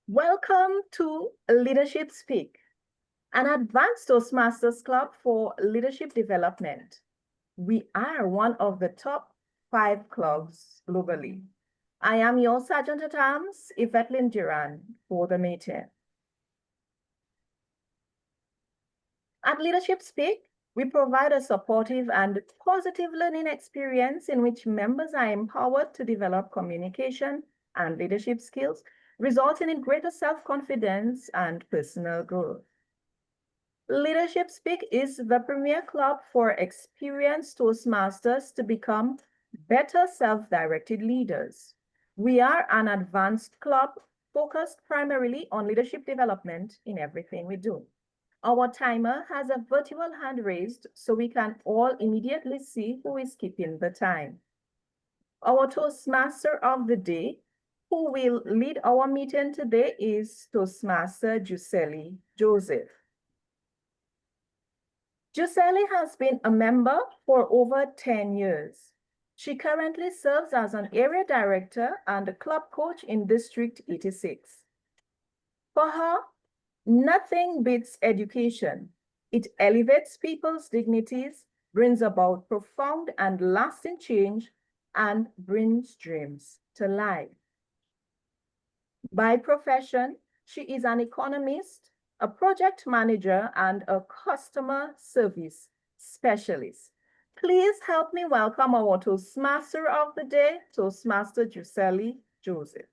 Welcome to Leadership Speak, an advanced Toastmasters club for leadership development. We are one of the top 5 clubs globally. I am your Sergeant at Arms, Evaluator Duran, for the meeting. At Leadership Speak, we provide a supportive and positive learning experience in which members are empowered to develop communication and leadership skills, resulting in greater self-confidence and personal growth. Leadership Speak is the premier club for experienced Toastmasters to become better self-directed leaders. We are an advanced club focused primarily on leadership development in everything we do. Our timer has a virtual hand raised so we can all immediately see who is keeping the time. Our Toastmaster of the day, who will lead our meeting today, is Toastmaster Youselee Joseph. Youselee has been a member for over 10 years. She currently serves as an area director and a club coach in District 86. For her, nothing beats education. It elevates people's dignities, brings about profound and lasting change, and brings dreams to life. By profession, she is an economist, a project manager, and a customer service specialist. Please help me welcome our Toastmaster of the day, Toastmaster Youselee Joseph.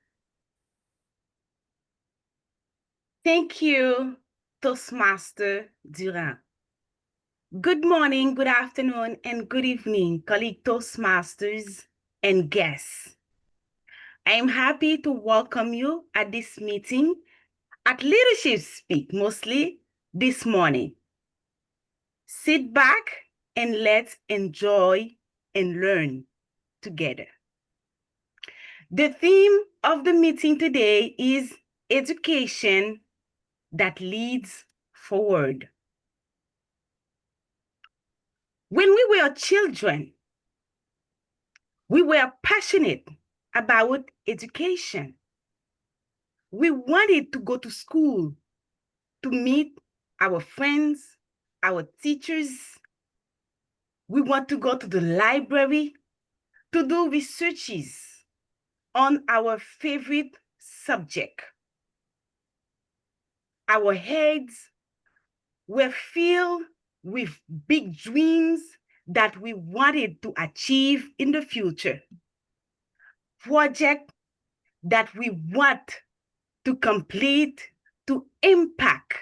Thank you, Toastmaster Duran. Good morning, good afternoon, and good evening, colleague Toastmasters and guests. I am happy to welcome you at this meeting at Leadership Speak, mostly this morning. Sit back and let's enjoy and learn together. The theme of the meeting today is education that leads forward. When we were children, we were passionate about education. We wanted to go to school to meet our friends, our teachers. We want to go to the library to do researches on our favorite subject. Our heads were filled with big dreams that we wanted to achieve in the future. Projects that we want to complete to impact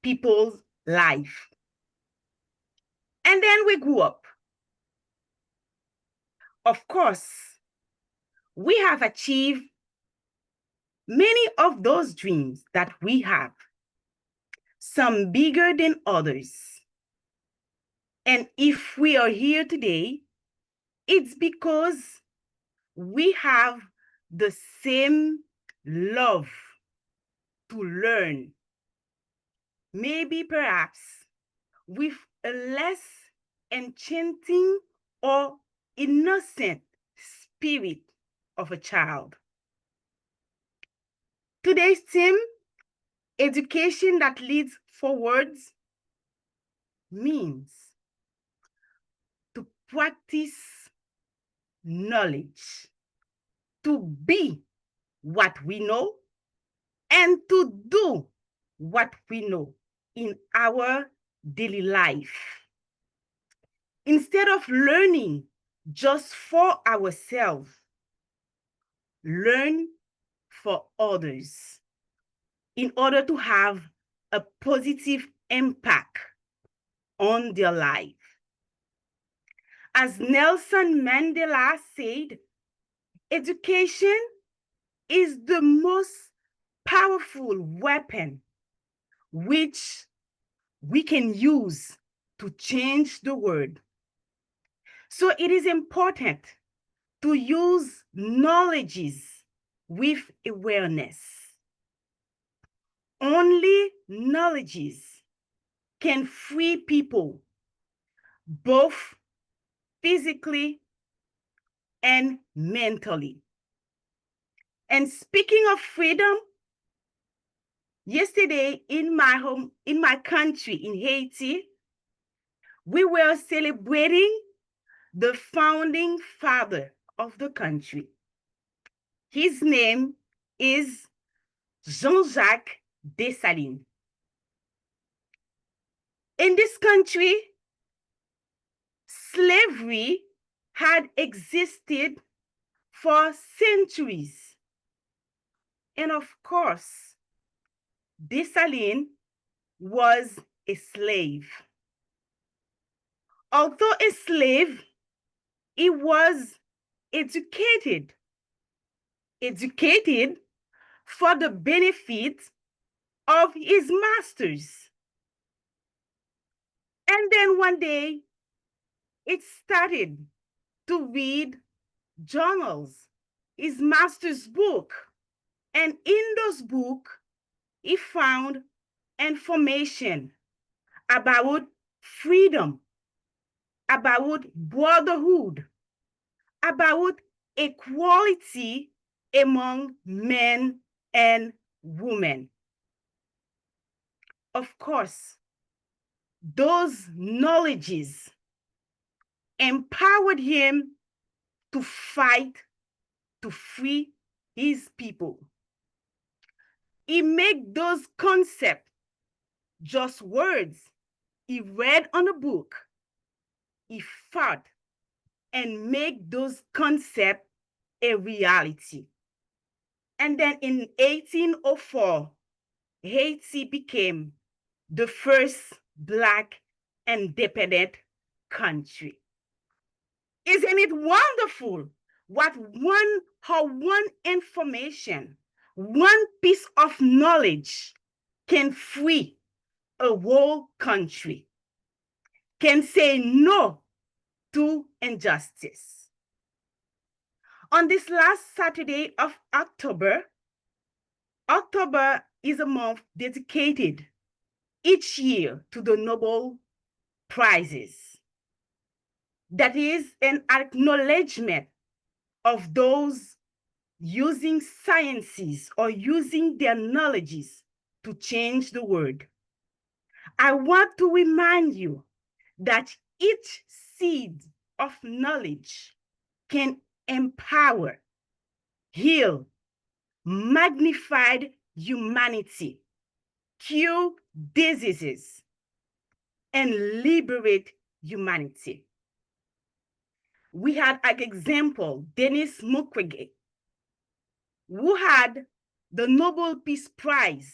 people's life. And then we grew up. Of course, we have achieved many of those dreams that we have, some bigger than others. And if we are here today, it's because we have the same love to learn, maybe perhaps with a less enchanting or innocent spirit of a child. Today's theme, education that leads forwards, means to practice knowledge, to be what we know, and to do what we know in our daily life. Instead of learning just for ourselves, learn for others in order to have a positive impact on their life. As Nelson Mandela said, education is the most powerful weapon which we can use to change the world. So it is important to use knowledges with awareness. Only knowledges can free people, both physically and mentally. And speaking of freedom, yesterday in my country, in Haiti, we were celebrating the founding father of the country. His name is Jean-Jacques Dessalines. In this country, slavery had existed for centuries. And of course, Dessalines was a slave. Although a slave, he was educated for the benefit of his masters. And then one day, it started to read journals, his master's book. And in those books, he found information about freedom, about brotherhood, about equality among men and women. Of course, those knowledges empowered him to fight to free his people. He made those concepts just words he read on a book. He fought and made those concepts a reality. And then in 1804, Haiti became the first Black independent country. Isn't it wonderful what one information, one piece of knowledge can free a whole country, can say no to injustice. On this last Saturday of October is a month dedicated each year to the Nobel Prizes. That is an acknowledgement of those using sciences or using their knowledges to change the world. I want to remind you that each seed of knowledge can empower, heal, magnify humanity, cure diseases, and liberate humanity. We had an example, Denis Mukwege, who had the Nobel Peace Prize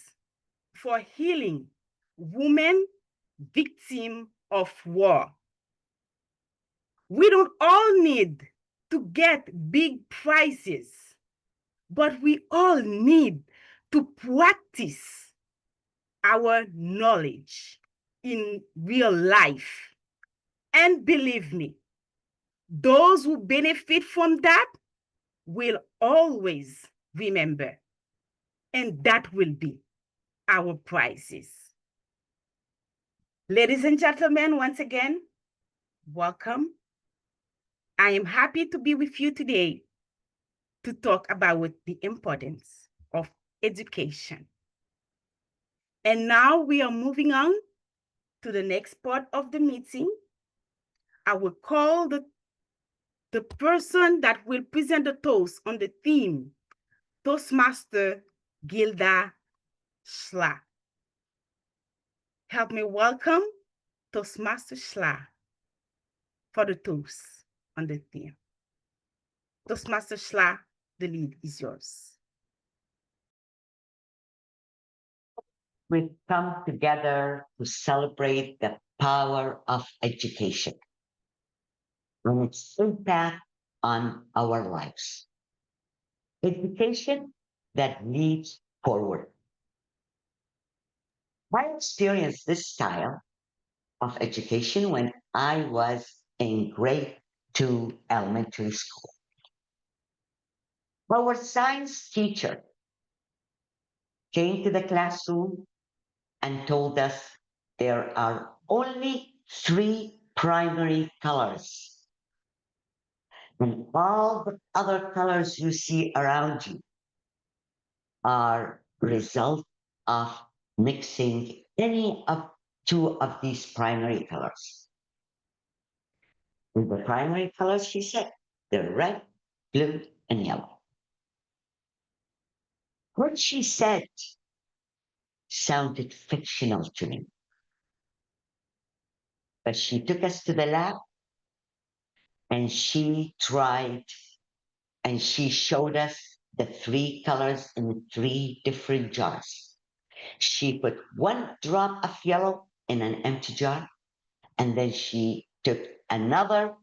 for healing women victims of war. We don't all need to get big prizes, but we all need to practice our knowledge in real life. And believe me, those who benefit from that will always remember, and that will be our prizes. Ladies and gentlemen, once again, welcome. I am happy to be with you today to talk about the importance of education. And now we are moving on to the next part of the meeting. I will call the person that will present the toast on the theme, Toastmaster Glida Shlah. Help me welcome Toastmaster Shlah for the toast on the theme. Toastmaster Shlah, the lead is yours. We've come together to celebrate the power of education and its impact on our lives. Education that leads forward. I experienced this style of education when I was in grade 2 elementary school. Our science teacher came to the classroom and told us there are only 3 primary colors. And all the other colors you see around you are result of mixing any of two of these primary colors. And the primary colors, she said, they're red, blue, and yellow. What she said sounded fictional to me. But she took us to the lab and she tried and she showed us the three colors in three different jars. She put one drop of yellow in an empty jar, and then she took another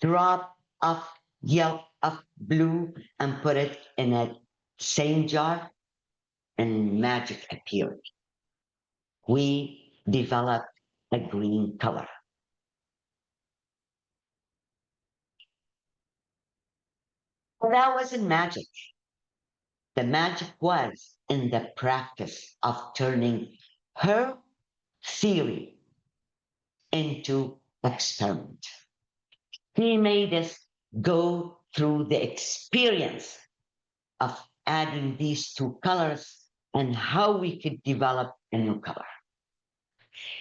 drop of yellow, of blue, and put it in a same jar, and magic appeared. We developed a green color. Well, that wasn't magic. The magic was in the practice of turning her theory into experiment. He made us go through the experience of adding these two colors and how we could develop a new color.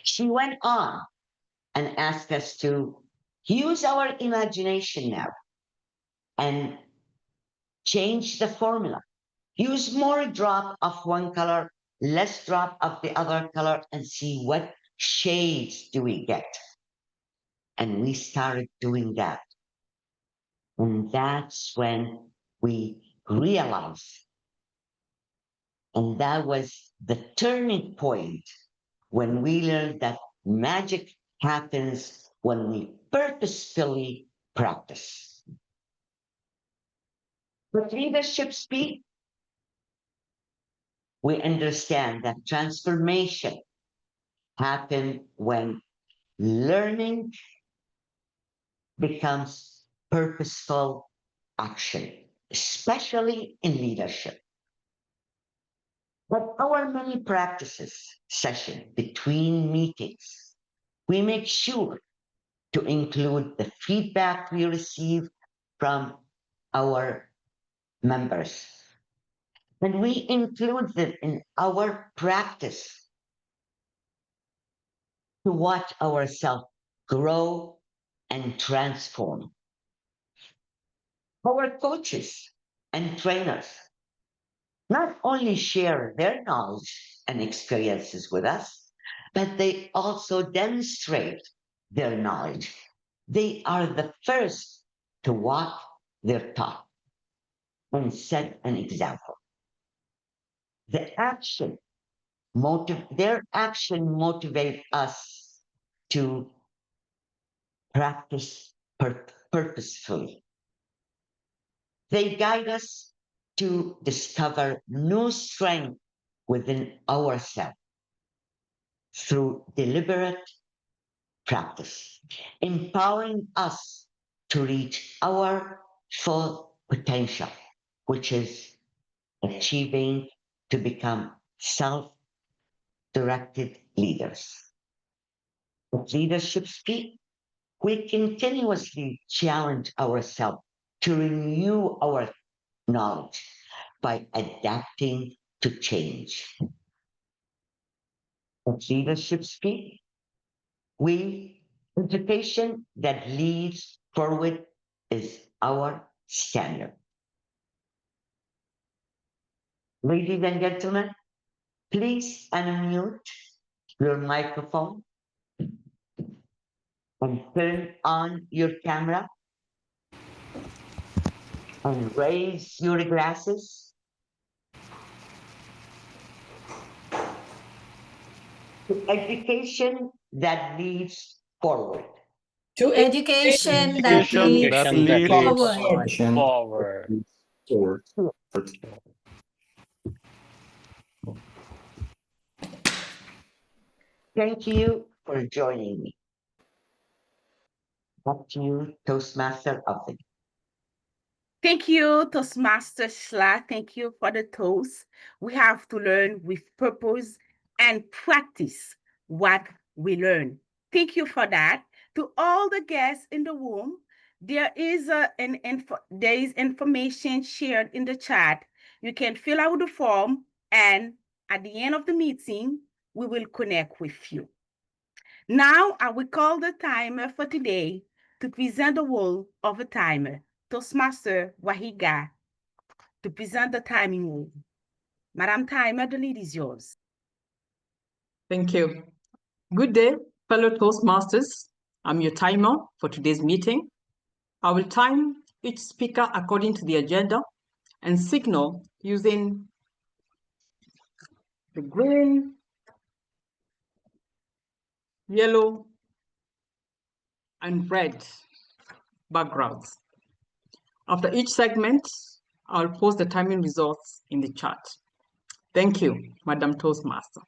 She went on and asked us to use our imagination now and change the formula. Use more drop of one color, less drop of the other color, and see what shades do we get. And we started doing that. And that's when we realized, and that was the turning point when we learned that magic happens when we purposefully practice. With leadership speak, we understand that transformation happens when learning becomes purposeful action, especially in leadership. But our many practices session between meetings, we make sure to include the feedback we receive from our members. And we include them in our practice to watch ourselves grow and transform. Our coaches and trainers not only share their knowledge and experiences with us, but they also demonstrate their knowledge. They are the first to walk their talk and set an example. The action their action motivate us to practice purposefully. They guide us to discover new strength within ourselves through deliberate practice, empowering us to reach our full potential, which is achieving to become self-directed leaders. With leadership speak, we continuously challenge ourselves to renew our knowledge by adapting to change. With leadership speak, education that leads forward is our standard. Ladies and gentlemen, please unmute your microphone and turn on your camera and raise your glasses to education that leads forward. To education that leads forward. Thank you for joining me. Back to you, Toastmaster of the day. Thank you, Toastmaster Shlah. Thank you for the toast. We have to learn with purpose and practice what we learn. Thank you for that. To all the guests in the room, there is information shared in the chat. You can fill out the form, and at the end of the meeting, we will connect with you. Now, I will call the timer for today to present the role of a timer. Toastmaster Wahiga to present the timing rule. Madam Timer, the lead is yours. Thank you. Good day, fellow Toastmasters. I'm your timer for today's meeting. I will time each speaker according to the agenda and signal using the green, yellow, and red backgrounds. After each segment, I'll post the timing results in the chat. Thank you, Madam Toastmaster.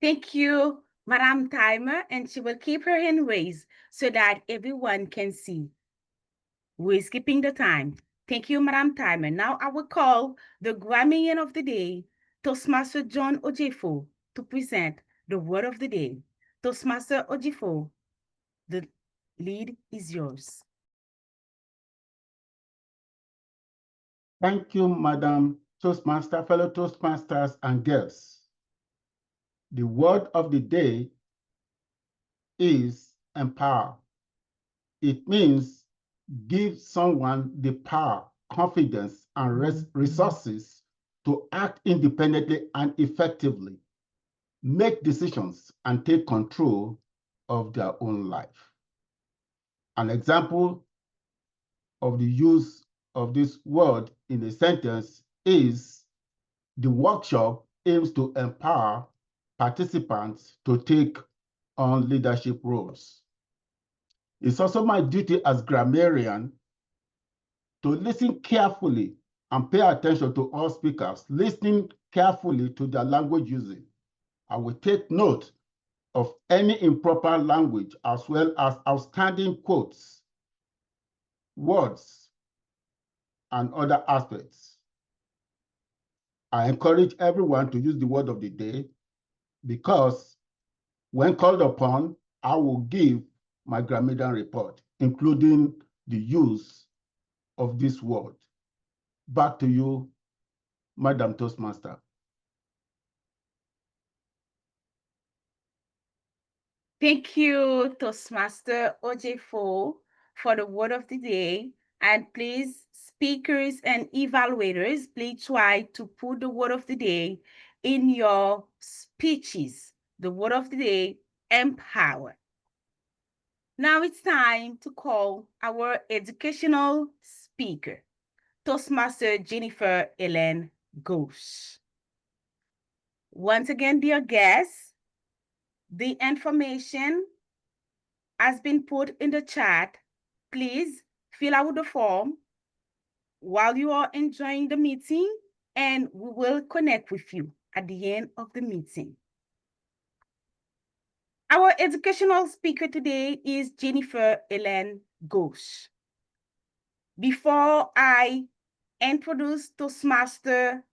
Thank you, Madam Timer, and she will keep her hand raised so that everyone can see. We're skipping the time. Thank you, Madam Timer. Now I will call the Grammarian of the Day, Toastmaster John Ojefo, to present the word of the day. Toastmaster Ojefo, the lead is yours. Thank you, Madam Toastmaster, fellow Toastmasters and girls. The word of the day is empower. It means give someone the power, confidence, and resources to act independently and effectively, make decisions, and take control of their own life. An example of the use of this word in a sentence is the workshop aims to empower participants to take on leadership roles. It's also my duty as grammarian to listen carefully and pay attention to all speakers, listening carefully to their language using. I will take note of any improper language as well as outstanding quotes, words, and other aspects. I encourage everyone to use the word of the day because when called upon, I will give my grammarian report, including the use of this word. Back to you, Madam Toastmaster. Thank you, Toastmaster Ojefo, for the word of the day. And please, speakers and evaluators, please try to put the word of the day in your speeches. The word of the day, empower. Now it's time to call our educational speaker, Toastmaster Jennifer Ellen Ghosh. Once again, dear guests, the information has been put in the chat. Please fill out the form while you are enjoying the meeting, and we will connect with you at the end of the meeting. Our educational speaker today is Jennifer Ellen Ghosh. Before I introduce Toastmaster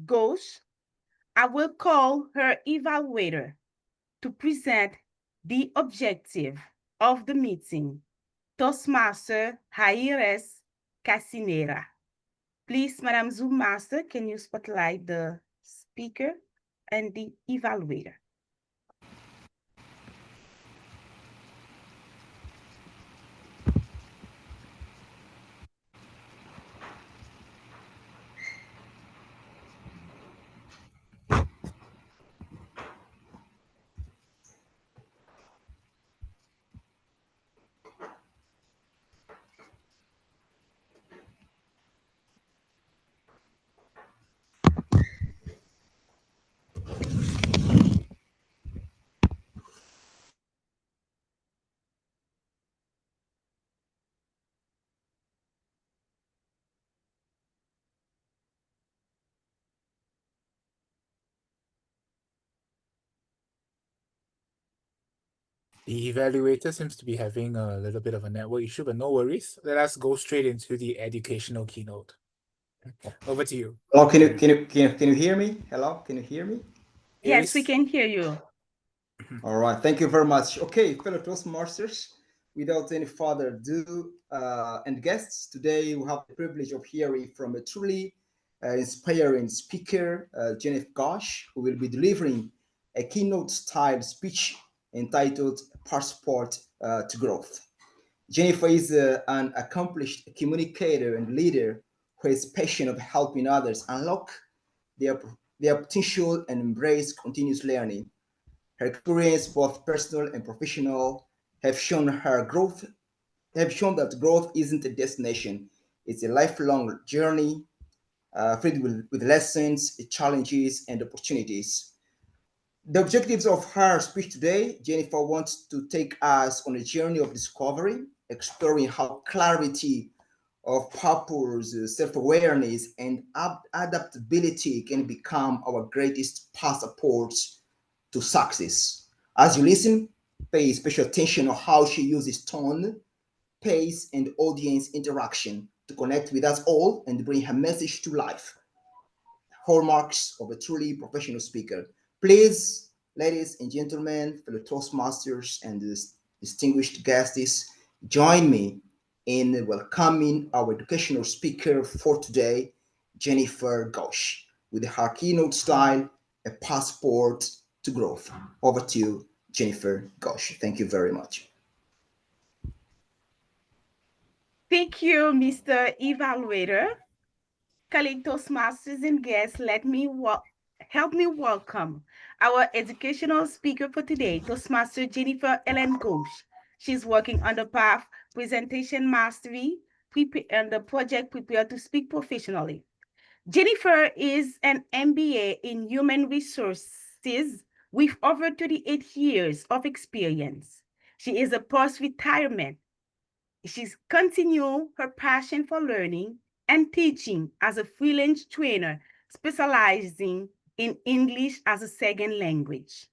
Ghosh, I will call her evaluator to present the objective of the meeting, Toastmaster Jaires Casinera. Please, Madam Zoom Master, can you spotlight the speaker and the evaluator? The evaluator seems to be having a little bit of a network issue, but no worries. Let us go straight into the educational keynote. Over to you. Hello, can you hear me? Hello, can you hear me? Yes, we can hear you. All right, thank you very much. Okay, fellow Toastmasters, without any further ado, and guests, today we have the privilege of hearing from a truly inspiring speaker, Jennifer Ghosh, who will be delivering a keynote-style speech entitled Passport to Growth. Jennifer is an accomplished communicator and leader who is passionate of helping others unlock their potential and embrace continuous learning. Her experience, both personal and professional, have shown that growth isn't a destination; it's a lifelong journey filled with lessons, challenges, and opportunities. The objectives of her speech today, Jennifer wants to take us on a journey of discovery, exploring how clarity of purpose, self-awareness, and adaptability can become our greatest passports to success. As you listen, pay special attention on how she uses tone, pace, and audience interaction to connect with us all and bring her message to life. Hallmarks of a truly professional speaker. Please, ladies and gentlemen, fellow Toastmasters and distinguished guests, join me in welcoming our educational speaker for today, Jennifer Ghosh, with her keynote style, A Passport to Growth. Over to you, Jennifer Ghosh. Thank you very much. Thank you, Mr. Evaluator. Colleague Toastmasters and guests, help me welcome our educational speaker for today, Toastmaster Jennifer Ellen Ghosh. She's working on the path Presentation Mastery and the project Prepare to Speak Professionally. Jennifer is an MBA in Human Resources with over 38 years of experience. She is a post-retirement. She's continued her passion for learning and teaching as a freelance trainer, specializing in English as a second language.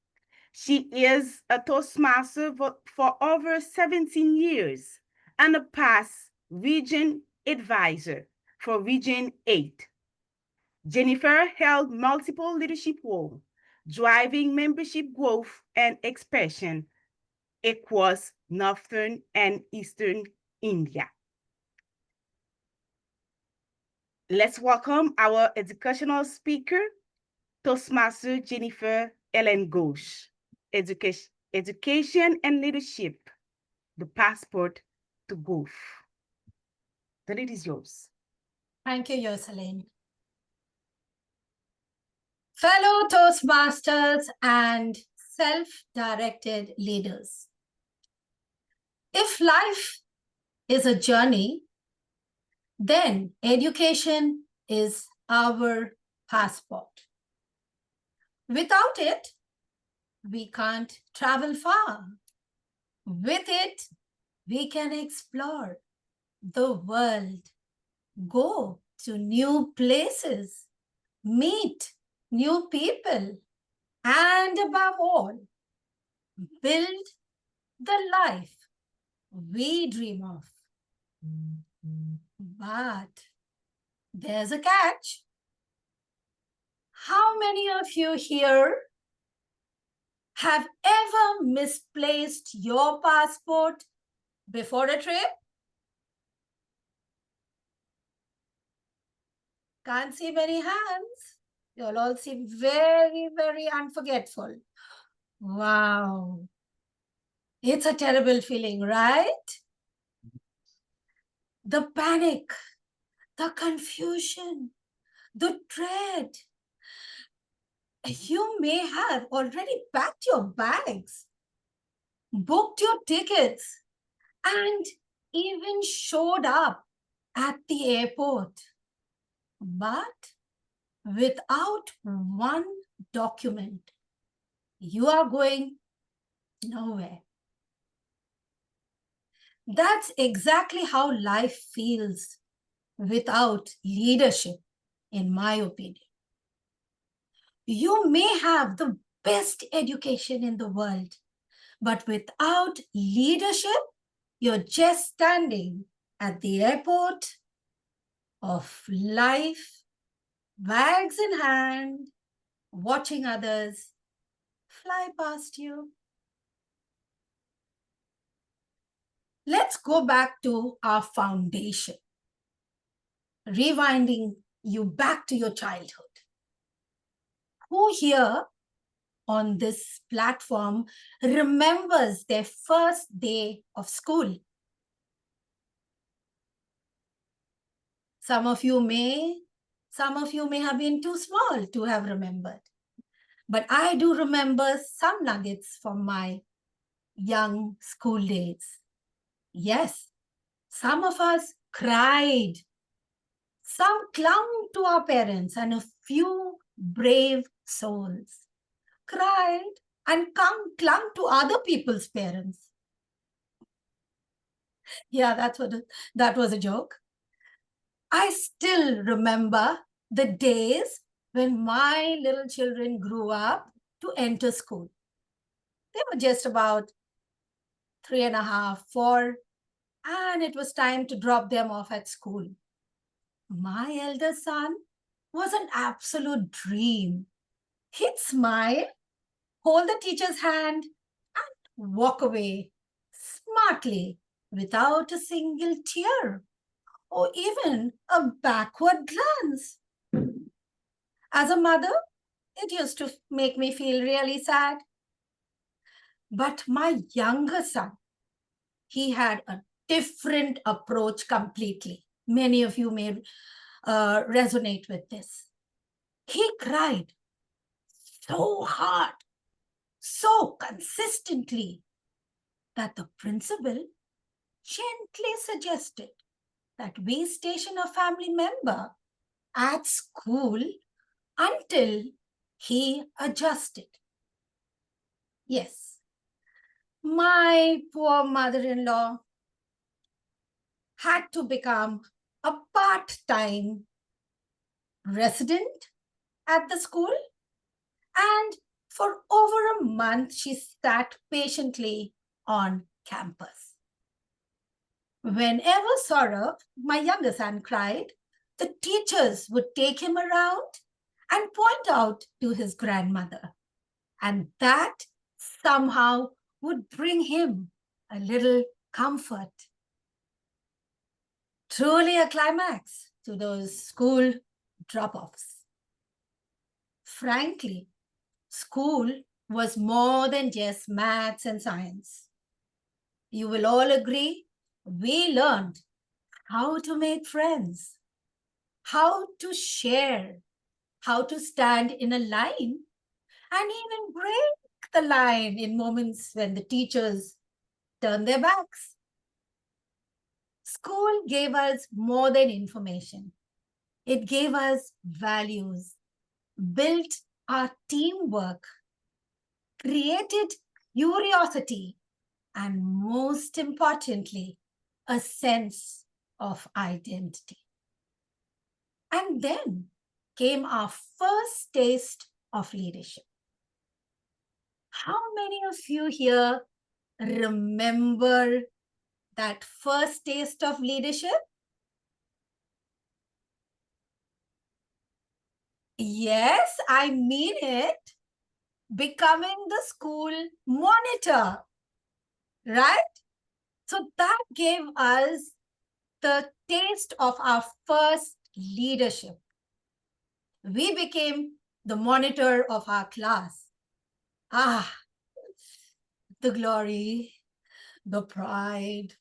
She is a Toastmaster for over 17 years and a past region advisor for Region 8. Jennifer held multiple leadership roles, driving membership growth and expansion across Northern and Eastern India. Let's welcome our educational speaker, Toastmaster Jennifer Ellen Ghosh. Education and leadership, the passport to growth. The lead is yours. Thank you, Youselee. Fellow Toastmasters and self-directed leaders. If life is a journey, then education is our passport. Without it, we can't travel far. With it, we can explore the world, go to new places, meet new people, and above all, build the life we dream of. But there's a catch. How many of you here have ever misplaced your passport before a trip? Can't see many hands. You all seem very, very unforgetful. Wow. It's a terrible feeling, right? The panic, the confusion, the dread. You may have already packed your bags, booked your tickets, and even showed up at the airport. But without one document, you are going nowhere. That's exactly how life feels without leadership, in my opinion. You may have the best education in the world, but without leadership, you're just standing at the airport of life, bags in hand, watching others fly past you. let's go back to our foundation, rewinding you back to your childhood. Who here on this platform remembers their first day of school? Some of you may have been too small to have remembered. But I do remember some nuggets from my young school days. Yes, some of us cried. Some clung to our parents, and a few brave souls cried and clung to other people's parents. Yeah, that was a joke. I still remember the days when my little children grew up to enter school. They were just about 3.5, 4, and it was time to drop them off at school. My elder son was an absolute dream. He'd smile, hold the teacher's hand, and walk away smartly without a single tear or even a backward glance. As a mother, it used to make me feel really sad. But my younger son, he had a different approach completely. Many of you may resonate with this. He cried so hard, so consistently, that the principal gently suggested that we station a family member at school until he adjusted. Yes, my poor mother-in-law had to become a part-time resident at the school, and for over a month, she sat patiently on campus. Whenever Saurabh, my younger son, cried, the teachers would take him around and point out to his grandmother. And that somehow would bring him a little comfort. Truly a climax to those school drop-offs. Frankly, school was more than just maths and science. You will all agree, we learned how to make friends, how to share, how to stand in a line, and even break the line in moments when the teachers turn their backs. School gave us more than information. It gave us values, built our teamwork, created curiosity, and most importantly, a sense of identity. And then came our first taste of leadership. How many of you here remember that first taste of leadership? Yes, I mean it. Becoming the school monitor, right? So that gave us the taste of our first leadership. We became the monitor of our class. Ah, the glory, the pride,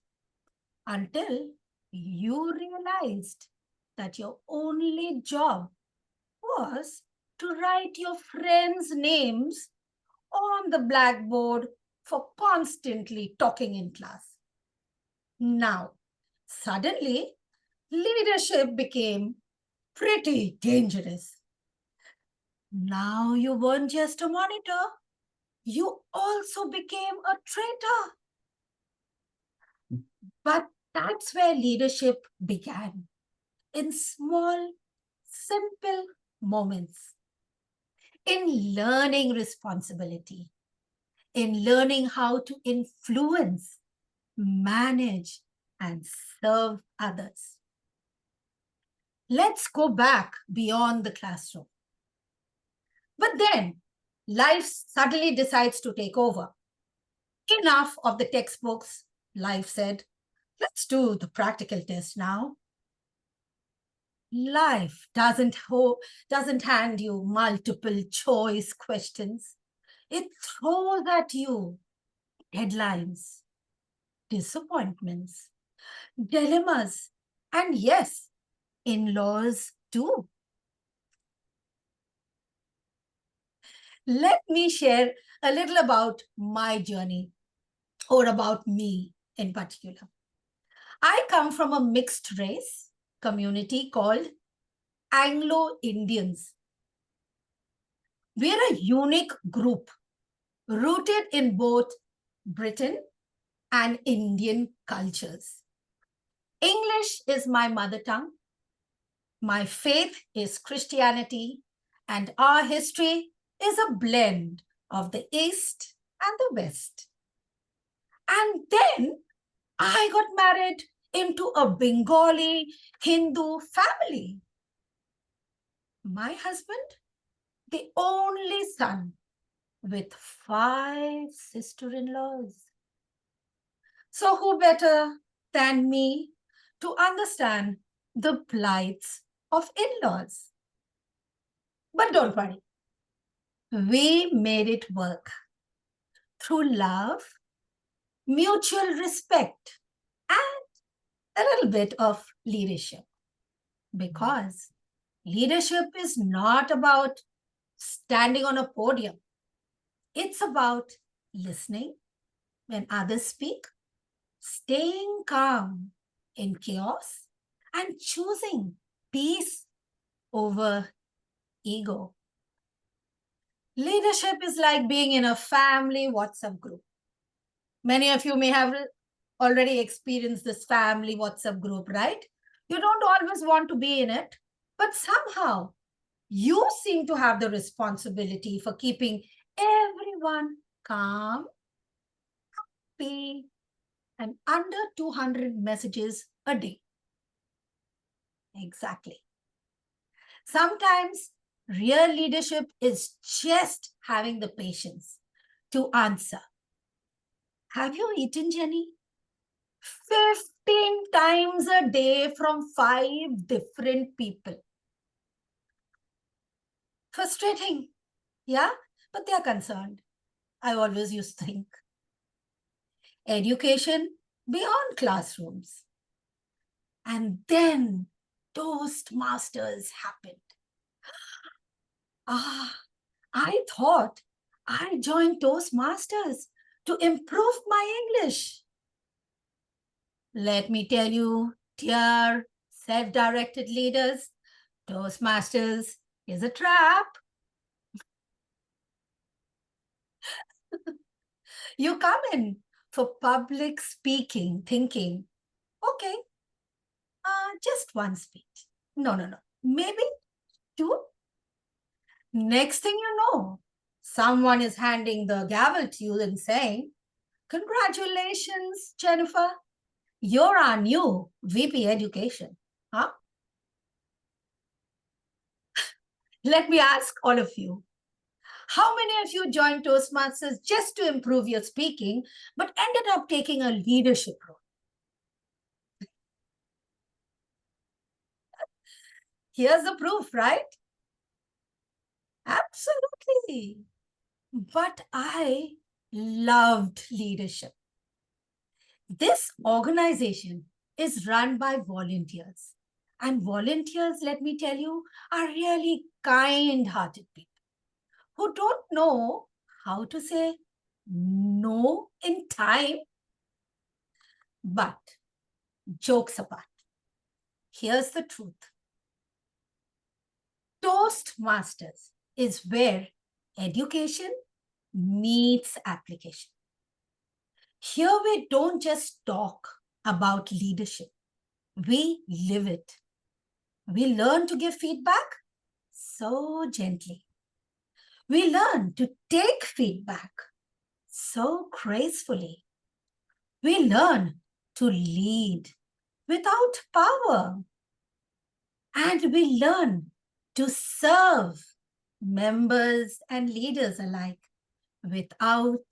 until you realized that your only job was to write your friends' names on the blackboard for constantly talking in class. Now, suddenly, leadership became pretty dangerous. Now you weren't just a monitor, you also became a traitor. But that's where leadership began, in small, simple moments, in learning responsibility, in learning how to influence, manage, and serve others. Let's go back beyond the classroom. But then life suddenly decides to take over. Enough of the textbooks, life said. Let's do the practical test now. Life doesn't hand you multiple choice questions. It throws at you deadlines, disappointments, dilemmas, and yes, in-laws too. Let me share a little about my journey, or about me in particular. I come from a mixed race community called Anglo-Indians. We're a unique group rooted in both Britain and Indian cultures. English is my mother tongue. My faith is Christianity, and our history is a blend of the East and the West. And then I got married into a Bengali Hindu family. My husband, the only son with 5 sister-in-laws. So who better than me to understand the plights of in-laws? But don't worry, we made it work through love, mutual respect, and a little bit of leadership. Because leadership is not about standing on a podium. It's about listening when others speak, staying calm in chaos, and choosing peace over ego. Leadership is like being in a family WhatsApp group. Many of you may have already experienced this family WhatsApp group, right? You don't always want to be in it, but somehow you seem to have the responsibility for keeping everyone calm, happy, and under 200 messages a day. Exactly. Sometimes real leadership is just having the patience to answer. Have you eaten, Jenny? 15 times a day from 5 different people. Frustrating, yeah? But they are concerned. I always used to think. Education beyond classrooms. And then Toastmasters happened. I thought I joined Toastmasters to improve my English. Let me tell you, dear self-directed leaders, Toastmasters is a trap. You come in for public speaking, thinking, okay, just one speech. No, maybe 2. Next thing you know, someone is handing the gavel to you and saying, congratulations, Jennifer. You're our new VP Education. Huh? Let me ask all of you. How many of you joined Toastmasters just to improve your speaking, but ended up taking a leadership role? Here's the proof, right? Absolutely. But I loved leadership. This organization is run by volunteers. And volunteers, let me tell you, are really kind-hearted people who don't know how to say no in time. But jokes apart, here's the truth. Toastmasters is where education meets application. Here we don't just talk about leadership, we live it. We learn to give feedback so gently. We learn to take feedback so gracefully. We learn to lead without power. And we learn to serve members and leaders alike without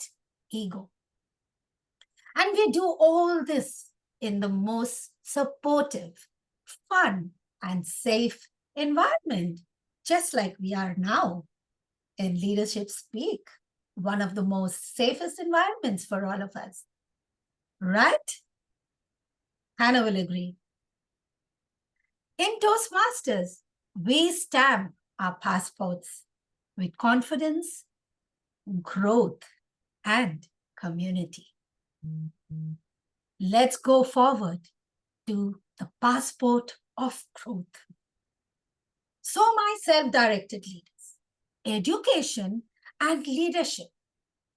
ego. And we do all this in the most supportive, fun, and safe environment, just like we are now in Leadership Speak, one of the most safest environments for all of us. Right? Hannah will agree. In Toastmasters, we stamp our passports with confidence, growth, and community. Let's go forward to the passport of growth. So my self-directed leaders, education and leadership,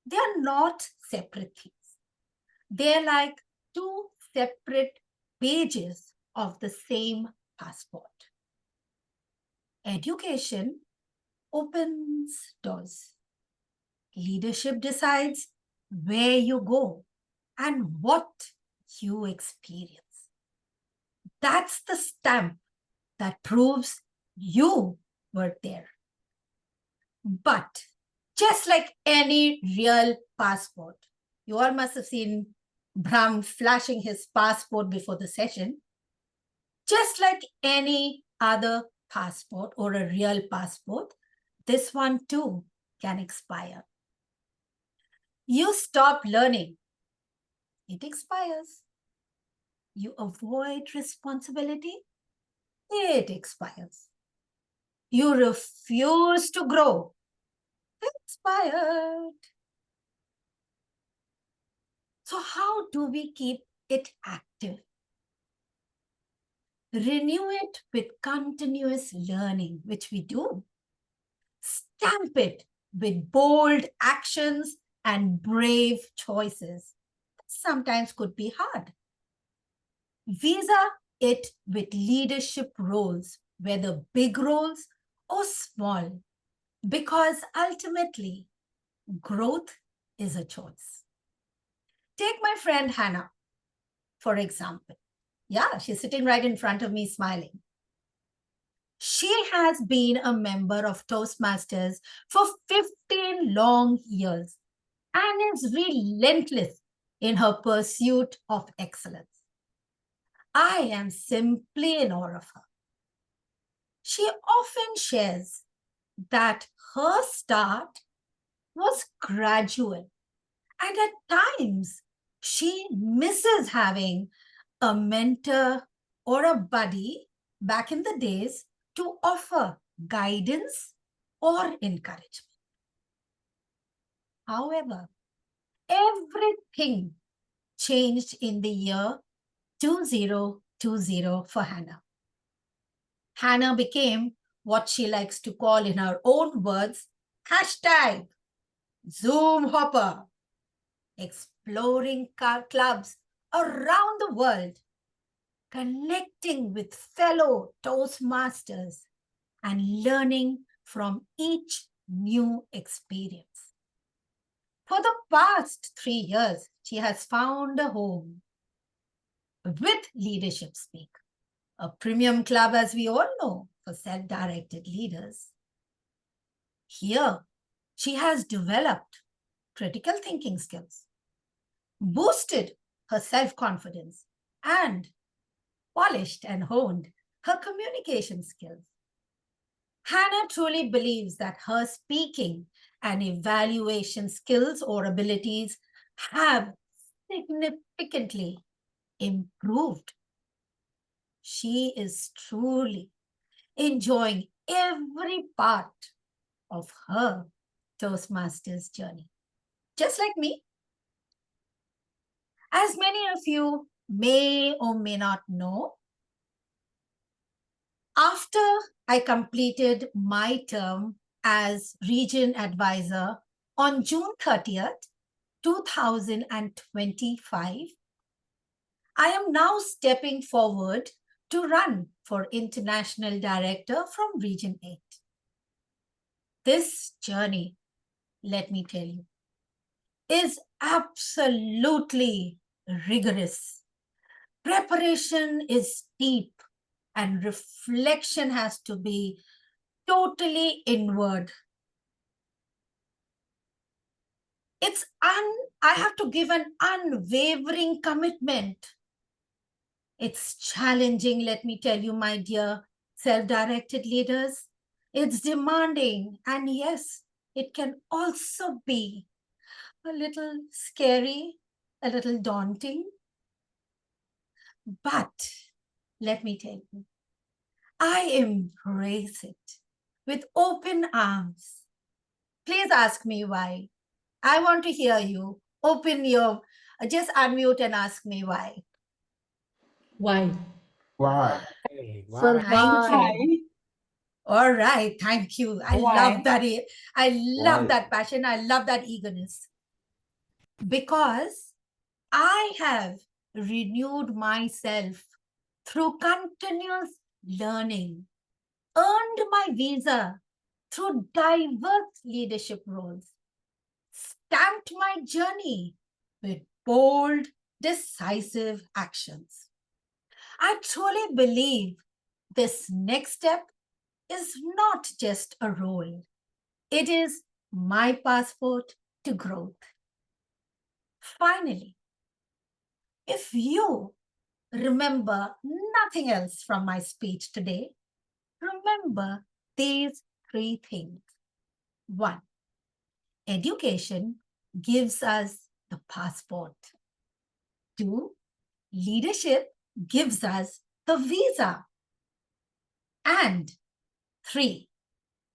they are not separate things. They're like two separate pages of the same passport. Education opens doors. Leadership decides where you go and what you experience. That's the stamp that proves you were there. But just like any real passport, you all must have seen Brahm flashing his passport before the session. Just like any other passport or a real passport, this one too can expire. You stop learning, it expires. You avoid responsibility, it expires. You refuse to grow, expired. So how do we keep it active? Renew it with continuous learning, which we do. Stamp it with bold actions and brave choices. Sometimes could be hard. Visa it with leadership roles, whether big roles or small, because ultimately growth is a choice. Take my friend Hannah, for example. Yeah, she's sitting right in front of me smiling. She has been a member of Toastmasters for 15 long years and is relentless in her pursuit of excellence. I am simply in awe of her. She often shares that her start was gradual, and at times she misses having a mentor or a buddy back in the days to offer guidance or encouragement. However, everything changed in the year 2020 for Hannah. Hannah became what she likes to call in her own words, hashtag Zoom hopper, exploring clubs around the world, connecting with fellow Toastmasters and learning from each new experience. For the past 3 years, she has found a home with Leadership Speak, a premium club, as we all know, for self-directed leaders. Here, she has developed critical thinking skills, boosted her self-confidence, and polished and honed her communication skills. Hannah truly believes that her speaking and evaluation skills or abilities have significantly improved. She is truly enjoying every part of her Toastmasters journey, just like me. As many of you may or may not know, after I completed my term as Region Advisor on June 30th, 2025, I am now stepping forward to run for International Director from Region 8. This journey, let me tell you, is absolutely rigorous. Preparation is deep and reflection has to be totally inward. I have to give an unwavering commitment It's challenging, let me tell you, my dear self-directed leaders. It's demanding, and yes, it can also be a little scary, a little daunting. But let me tell you, I embrace it with open arms. Please ask me why. I want to hear you. Just unmute and ask me why. Why? Why? Hey, So Thank why? you. All right, thank you. I love that. I love that passion. I love that eagerness. Because I have renewed myself through continuous learning, earned my visa through diverse leadership roles, stamped my journey with bold, decisive actions. I truly believe this next step is not just a role. It is my passport to growth. Finally, if you remember nothing else from my speech today, remember these 3 things. 1, education gives us the passport. 2, leadership gives us the visa. And 3,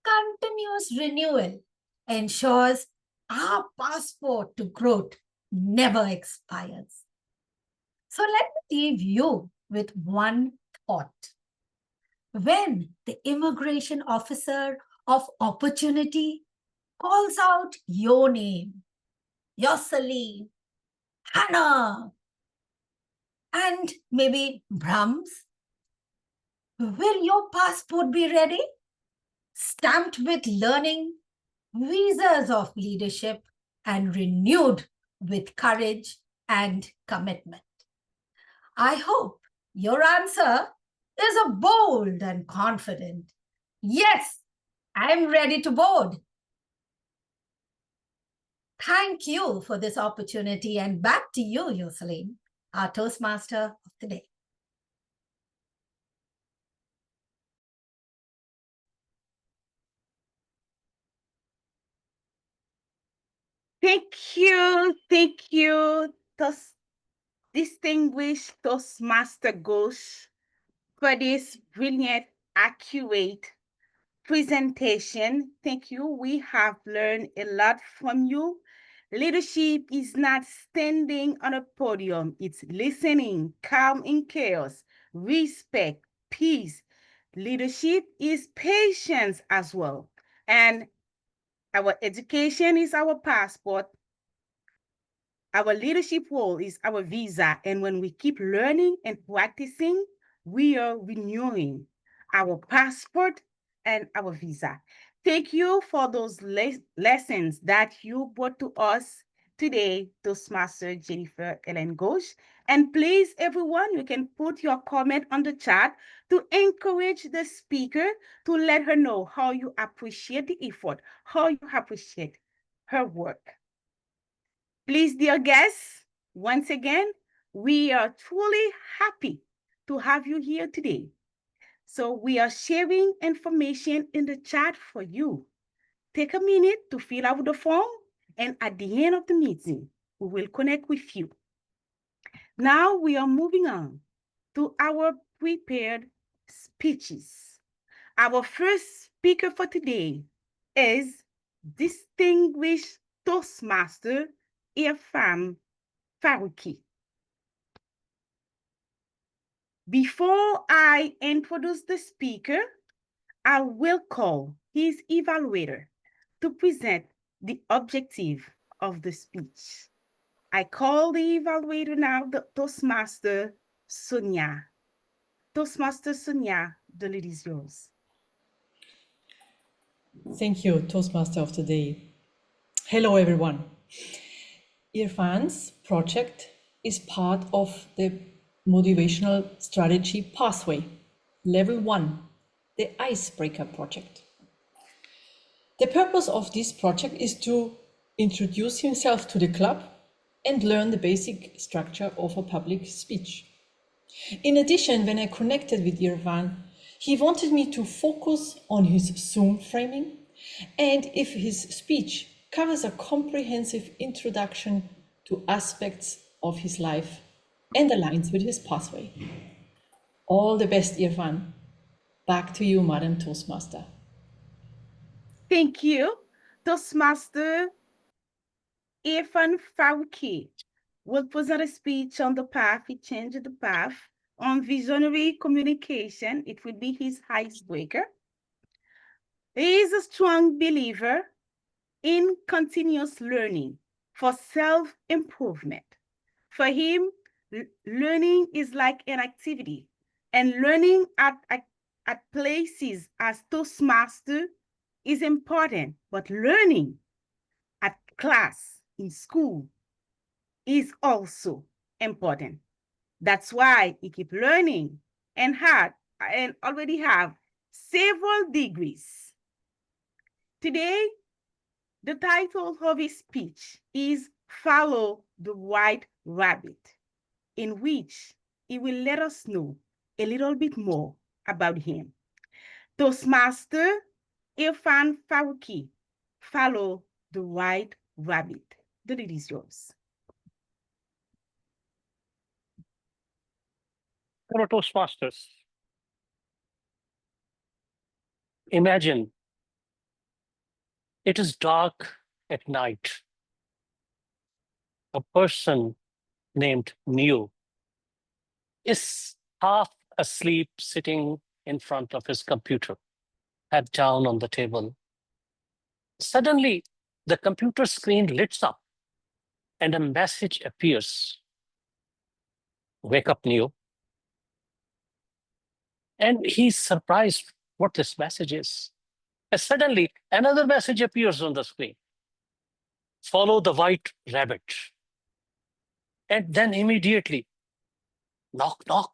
continuous renewal ensures our passport to growth never expires. So let me leave you with one thought. When the immigration officer of opportunity calls out your name, Youselee, Hannah, and maybe Brahms, will your passport be ready? Stamped with learning, visas of leadership, and renewed with courage and commitment. I hope your answer is a bold and confident, yes, I'm ready to board. Thank you for this opportunity, and back to you, Youselee, our Toastmaster of the day. Thank you, distinguished Toastmaster Ghosh, for this brilliant, accurate presentation. Thank you. We have learned a lot from you. Leadership is not standing on a podium. It's listening, calm in chaos, respect, peace. Leadership is patience as well. And our education is our passport. Our leadership role is our visa. And when we keep learning and practicing, we are renewing our passport and our visa. Thank you for those lessons that you brought to us today, Toastmaster Jennifer Ellen Ghosh. And please, everyone, you can put your comment on the chat to encourage the speaker, to let her know how you appreciate the effort, how you appreciate her work. Please, dear guests, once again, we are truly happy to have you here today. So we are sharing information in the chat for you. Take a minute to fill out the form, and at the end of the meeting, we will connect with you. Now we are moving on to our prepared speeches. Our first speaker for today is distinguished Toastmaster Irfan Farooqui. Before I introduce the speaker, I will call his evaluator to present the objective of the speech. I call the evaluator now, the Toastmaster Sonia. Toastmaster Sonia, the lead is yours. Thank you, Toastmaster of the Day. Hello, everyone. Irfan's project is part of the Motivational Strategy Pathway, Level 1, the Icebreaker Project. The purpose of this project is to introduce himself to the club and learn the basic structure of a public speech. In addition, when I connected with Irfan, he wanted me to focus on his Zoom framing and if his speech covers a comprehensive introduction to aspects of his life and aligns with his pathway. All the best, Irfan. Back to you, Madam Toastmaster. Thank you. Toastmaster Irfan Farooqui will present a speech on the path, he changed the path, on visionary communication. It will be his icebreaker. He is a strong believer in continuous learning for self-improvement. For him, learning is like an activity, and learning at places as Toastmaster is important, but learning at class, in school, is also important. That's why he keep learning and already have several degrees. Today, the title of his speech is Follow the White Rabbit, in which he will let us know a little bit more about him. Toastmaster Irfan Farooqui, Follow the White Rabbit. The lead is yours. Fellow Toastmasters, imagine it is dark at night. A person named Neo is half asleep sitting in front of his computer, head down on the table. Suddenly, the computer screen lights up and a message appears. Wake up, Neo. And he's surprised what this message is. And suddenly, another message appears on the screen. Follow the white rabbit. And then immediately, knock, knock.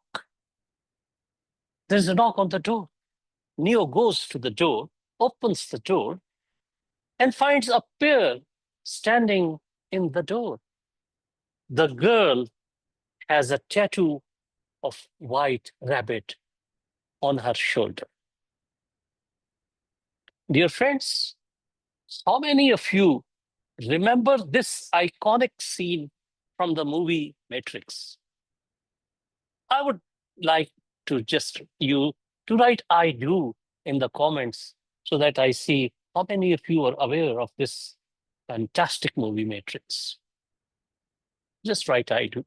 There's a knock on the door. Neo goes to the door, opens the door, and finds a pair standing in the door. The girl has a tattoo of white rabbit on her shoulder. Dear friends, how many of you remember this iconic scene from the movie Matrix? I would like to just you to write I do in the comments so that I see how many of you are aware of this fantastic movie Matrix. Just write I do.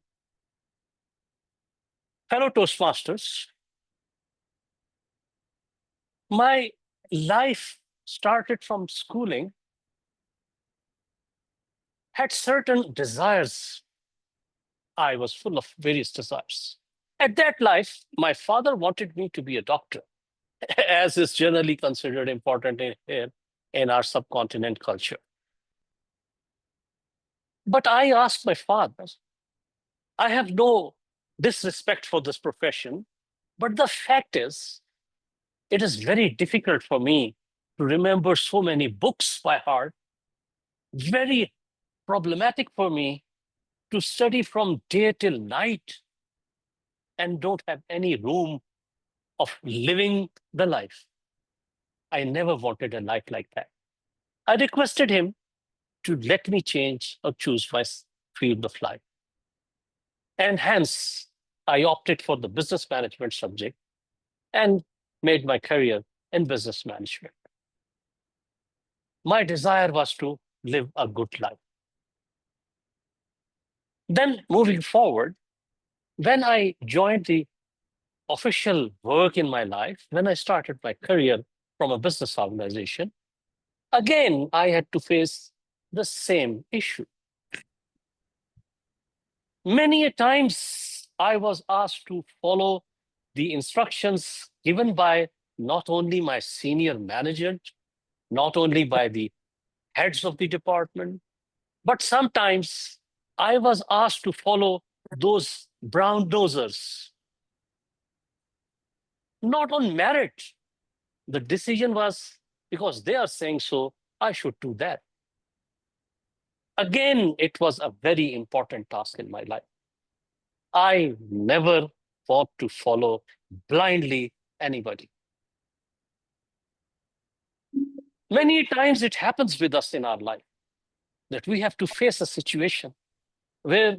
Fellow Toastmasters, my life started from schooling, had certain desires. I was full of various desires. At that life, my father wanted me to be a doctor, as is generally considered important in our subcontinent culture. But I asked my father, I have no disrespect for this profession, but the fact is, it is very difficult for me to remember so many books by heart, very problematic for me to study from day till night and don't have any room of living the life. I never wanted a life like that. I requested him to let me change or choose my field of life. And hence, I opted for the business management subject and made my career in business management. My desire was to live a good life. Then moving forward, when I joined the official work in my life, when I started my career from a business organization, again, I had to face the same issue. Many a times I was asked to follow the instructions given by not only my senior manager, not only by the heads of the department, but sometimes I was asked to follow those brown nosers. Not on merit. The decision was because they are saying so, I should do that. Again, it was a very important task in my life. I never want to follow blindly anybody. Many times it happens with us in our life that we have to face a situation where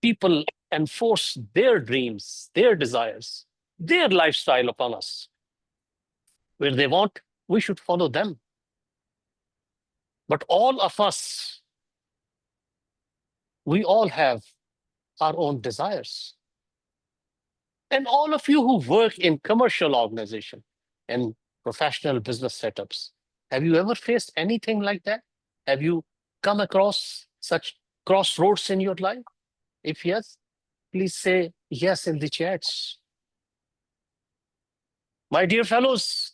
people enforce their dreams, their desires, their lifestyle upon us. Where they want, we should follow them. But all of us, we all have our own desires. And all of you who work in commercial organization and professional business setups, have you ever faced anything like that? Have you come across such crossroads in your life? If yes, please say yes in the chats. My dear fellows,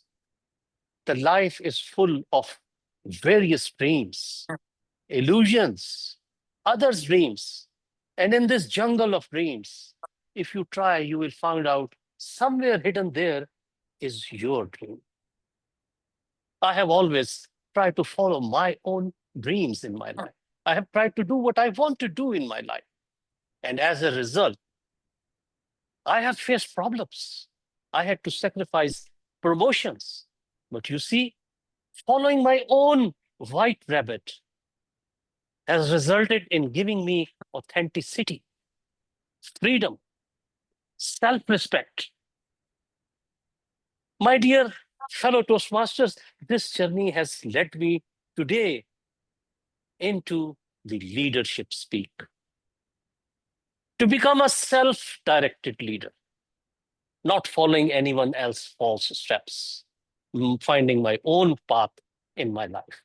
the life is full of various dreams, illusions, others' dreams. And in this jungle of dreams, if you try, you will find out somewhere hidden there is your dream. I have always tried to follow my own dreams in my life. I have tried to do what I want to do in my life. And as a result, I have faced problems. I had to sacrifice promotions. But you see, following my own white rabbit has resulted in giving me authenticity, freedom, self-respect. My dear fellow Toastmasters, this journey has led me today into the leadership speak. To become a self-directed leader, not following anyone else's false steps, finding my own path in my life.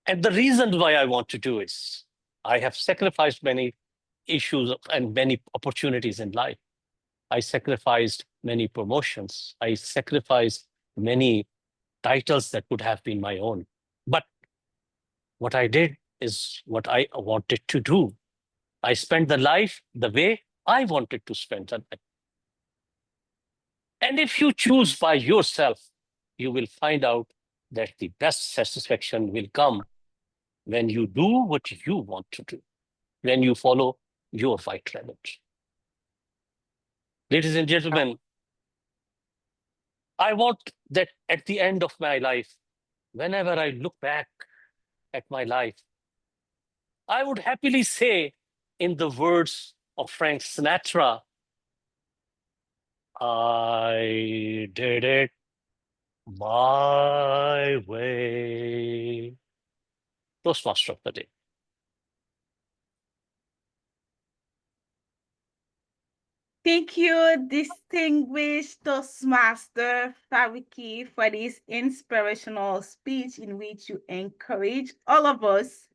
And the reason why I want to do is I have sacrificed many issues and many opportunities in life. I sacrificed many promotions. I sacrificed many titles that would have been my own. But what I did is what I wanted to do. I spent the life the way I wanted to spend the life. And if you choose by yourself, you will find out that the best satisfaction will come when you do what you want to do, when you follow your white rabbit. Ladies and gentlemen, I want that at the end of my life, whenever I look back at my life, I would happily say, in the words of Frank Sinatra, I did it my way. Toastmaster of the day. Thank you, distinguished Toastmaster Farooqui, for this inspirational speech in which you encourage all of us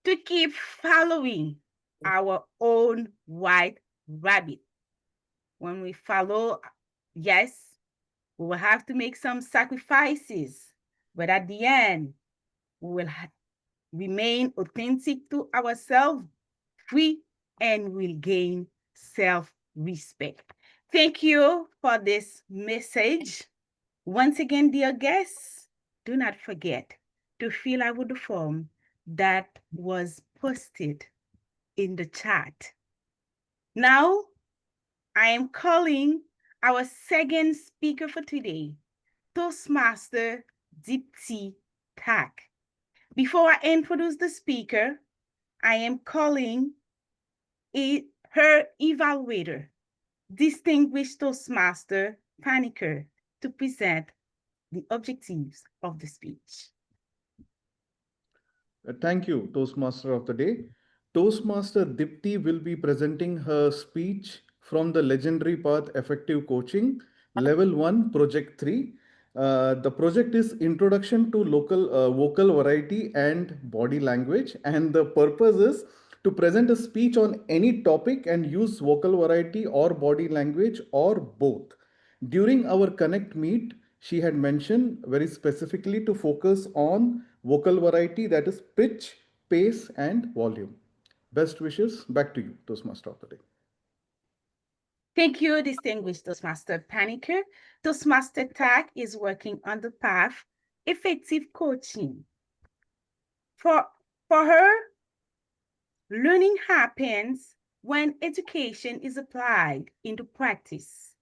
to keep following our own white rabbit. When we follow, yes, we will have to make some sacrifices, but at the end, we will remain authentic to ourselves, free, and will gain self-respect. Thank you for this message. Once again, dear guests, do not forget to fill out the form that was posted in the chat. Now, I am calling our second speaker for today, Toastmaster Deepti. Before I introduce the speaker, I am calling her evaluator, distinguished Toastmaster Panicker, to present the objectives of the speech. Thank you, Toastmaster of the Day. Toastmaster Deepti will be presenting her speech from the legendary path Effective Coaching, Level 1, Project 3. The project is Introduction to Vocal Variety and Body Language, and the purpose is to present a speech on any topic and use vocal variety or body language or both. During our Connect meet, she had mentioned very specifically to focus on vocal variety, that is pitch, pace, and volume. Best wishes. Back to you, Toastmaster of the Day. Thank you, distinguished Toastmaster Panicker. Toastmaster Tag is working on the path Effective Coaching. For her, learning happens when education is applied into practice.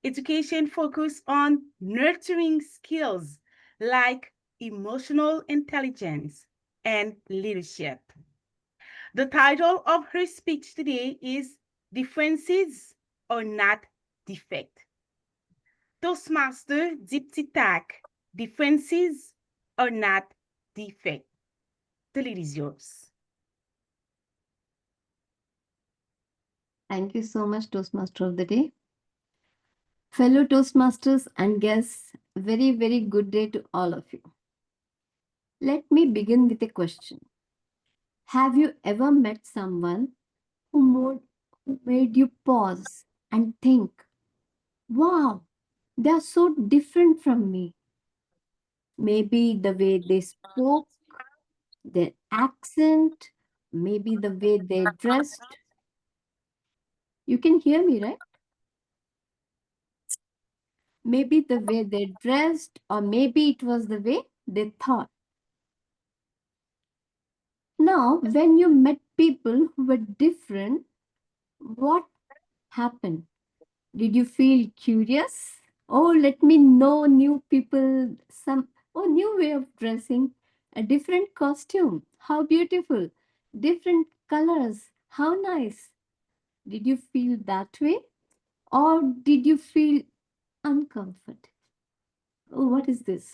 Education focuses on nurturing skills like emotional intelligence and leadership. The title of her speech today is Differences Are Not Defect. Toastmaster Deepti, differences are not defect. The lead is yours. Thank you so much, Toastmaster of the Day. Fellow Toastmasters and guests, very, very good day to all of you. Let me begin with a question. Have you ever met someone who made you pause and think, wow, they are so different from me? Maybe the way they spoke, their accent, maybe the way they dressed. You can hear me, right? Maybe the way they dressed, or maybe it was the way they thought. Now, when you met people who were different, what happened? Did you feel curious? Oh, let me know new people, new way of dressing, a different costume. How beautiful. Different colors. How nice. Did you feel that way? Or did you feel uncomfortable? Oh, what is this?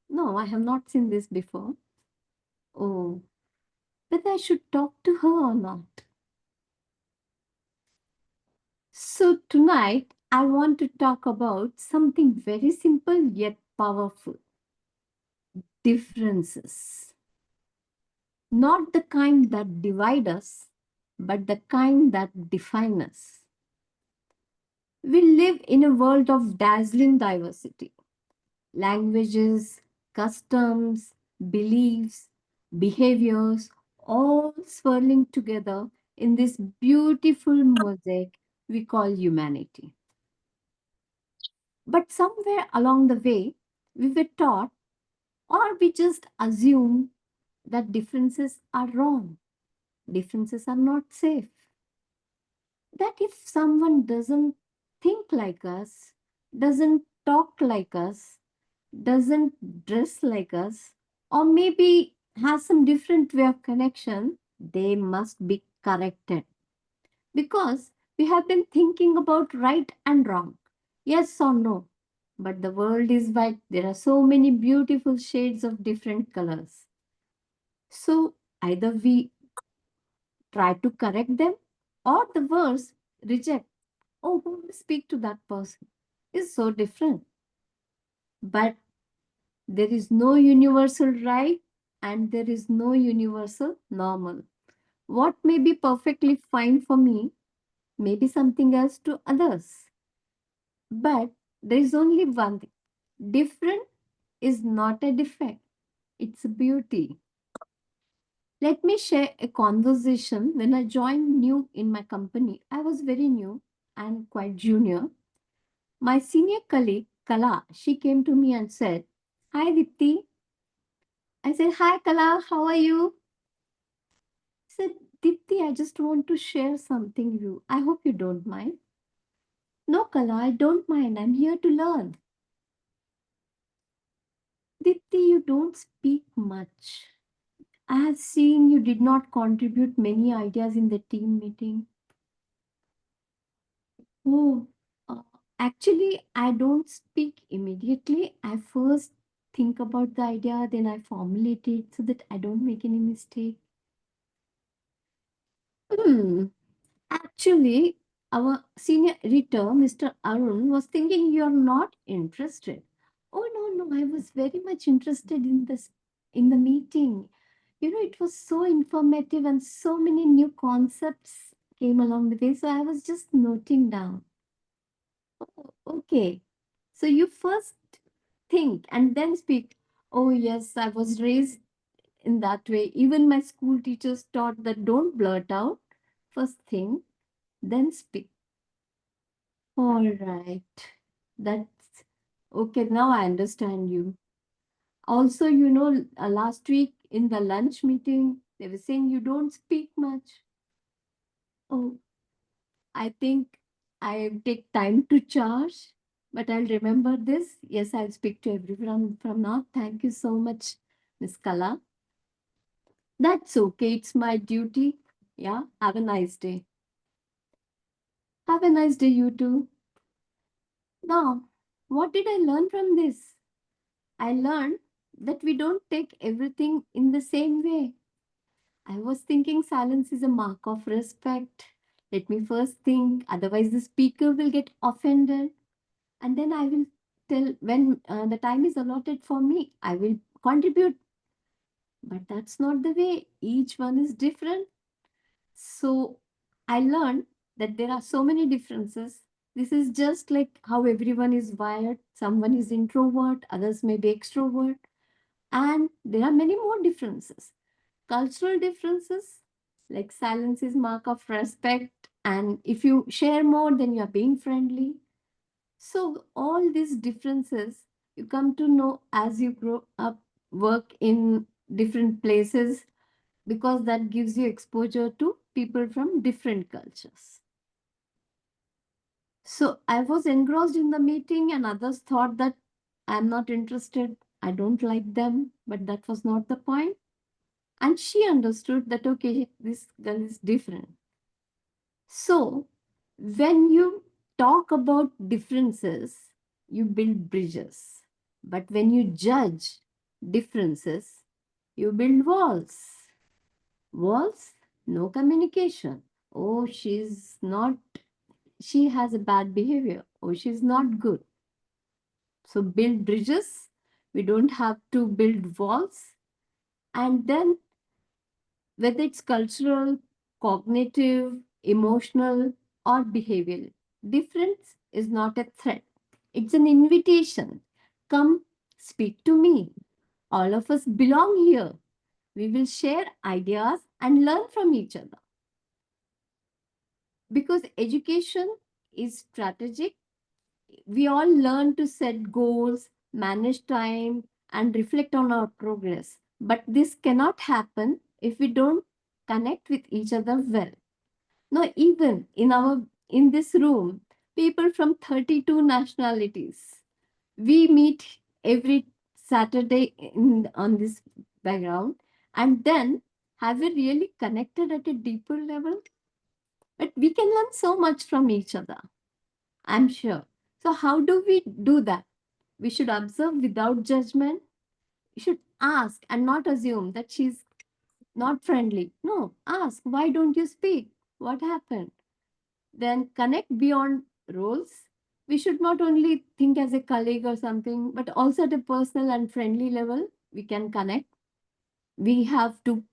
No, I have not seen this before. Oh, whether I should talk to her or not. So tonight, I want to talk about something very simple yet powerful. Differences. Not the kind that divide us, but the kind that define us. We live in a world of dazzling diversity. Languages, customs, beliefs, behaviors, all swirling together in this beautiful mosaic we call humanity. But somewhere along the way, we were taught, or we just assume, that differences are wrong, differences are not safe. That if someone doesn't think like us, doesn't talk like us, doesn't dress like us, or maybe has some different way of connection, they must be corrected. Because we have been thinking about right and wrong, yes or no. But the world is white. There are so many beautiful shades of different colors. So either we try to correct them, or the worse, reject. Oh, who will speak to that person? Is so different. But there is no universal right and there is no universal normal. What may be perfectly fine for me may be something else to others. But there is only one thing. Different is not a defect. It's a beauty. Let me share a conversation when I joined new in my company. I was very new and quite junior. My senior colleague, Kala, she came to me and said, "Hi, Deepti." I said, "Hi, Kala, how are you?" She said, "Deepti, I just want to share something with you. I hope you don't mind." "No, Kala, I don't mind. I'm here to learn." "Deepti, you don't speak much. I have seen you did not contribute many ideas in the team meeting." "Oh, actually, I don't speak immediately. I first think about the idea, then I formulate it so that I don't make any mistake." Actually, our senior editor, Mr. Arun, was thinking you're not interested. "Oh, no, I was very much interested in the meeting. It was so informative and so many new concepts came along the way. So I was just noting down." "Oh, okay. So you first think and then speak." "Oh, yes, I was raised in that way. Even my school teachers taught that don't blurt out. First think, then speak." All right. That's okay. Now I understand you. Also, last week in the lunch meeting, they were saying you don't speak much. Oh, I think I take time to charge, but I'll remember this. Yes, I'll speak to everyone from now. Thank you so much, Miss Kala. That's okay. It's my duty. Yeah. Have a nice day. Have a nice day, you too. Now, what did I learn from this? I learned that we don't take everything in the same way. I was thinking silence is a mark of respect. Let me first think, otherwise, the speaker will get offended. And then I will tell when the time is allotted for me, I will contribute. But that's not the way. Each one is different. So I learned that there are so many differences. This is just like how everyone is wired. Someone is introvert, others may be extrovert. And there are many more differences. Cultural differences, like silence is mark of respect. And if you share more, then you're being friendly. So all these differences you come to know as you grow up, work in different places, because that gives you exposure to people from different cultures. So I was engrossed in the meeting and others thought that I'm not interested, I don't like them, but that was not the point. And she understood that, okay, this girl is different. So when you talk about differences, you build bridges. But when you judge differences, you build walls. Walls, no communication. Oh, she has a bad behavior. Oh, she's not good. So build bridges. We don't have to build walls. And then whether it's cultural, cognitive, emotional, or behavioral, difference is not a threat. It's an invitation. Come, speak to me. All of us belong here. We will share ideas and learn from each other. Because education is strategic, we all learn to set goals, manage time, and reflect on our progress. But this cannot happen if we don't connect with each other well. No, even in this room, people from 32 nationalities, we meet every Saturday on this background, and then have we really connected at a deeper level? But we can learn so much from each other, I'm sure. So how do we do that? We should observe without judgment. We should ask and not assume that she's not friendly. No, ask, why don't you speak? What happened? Then connect beyond roles. We should not only think as a colleague or something, but also at a personal and friendly level, we can connect. We have to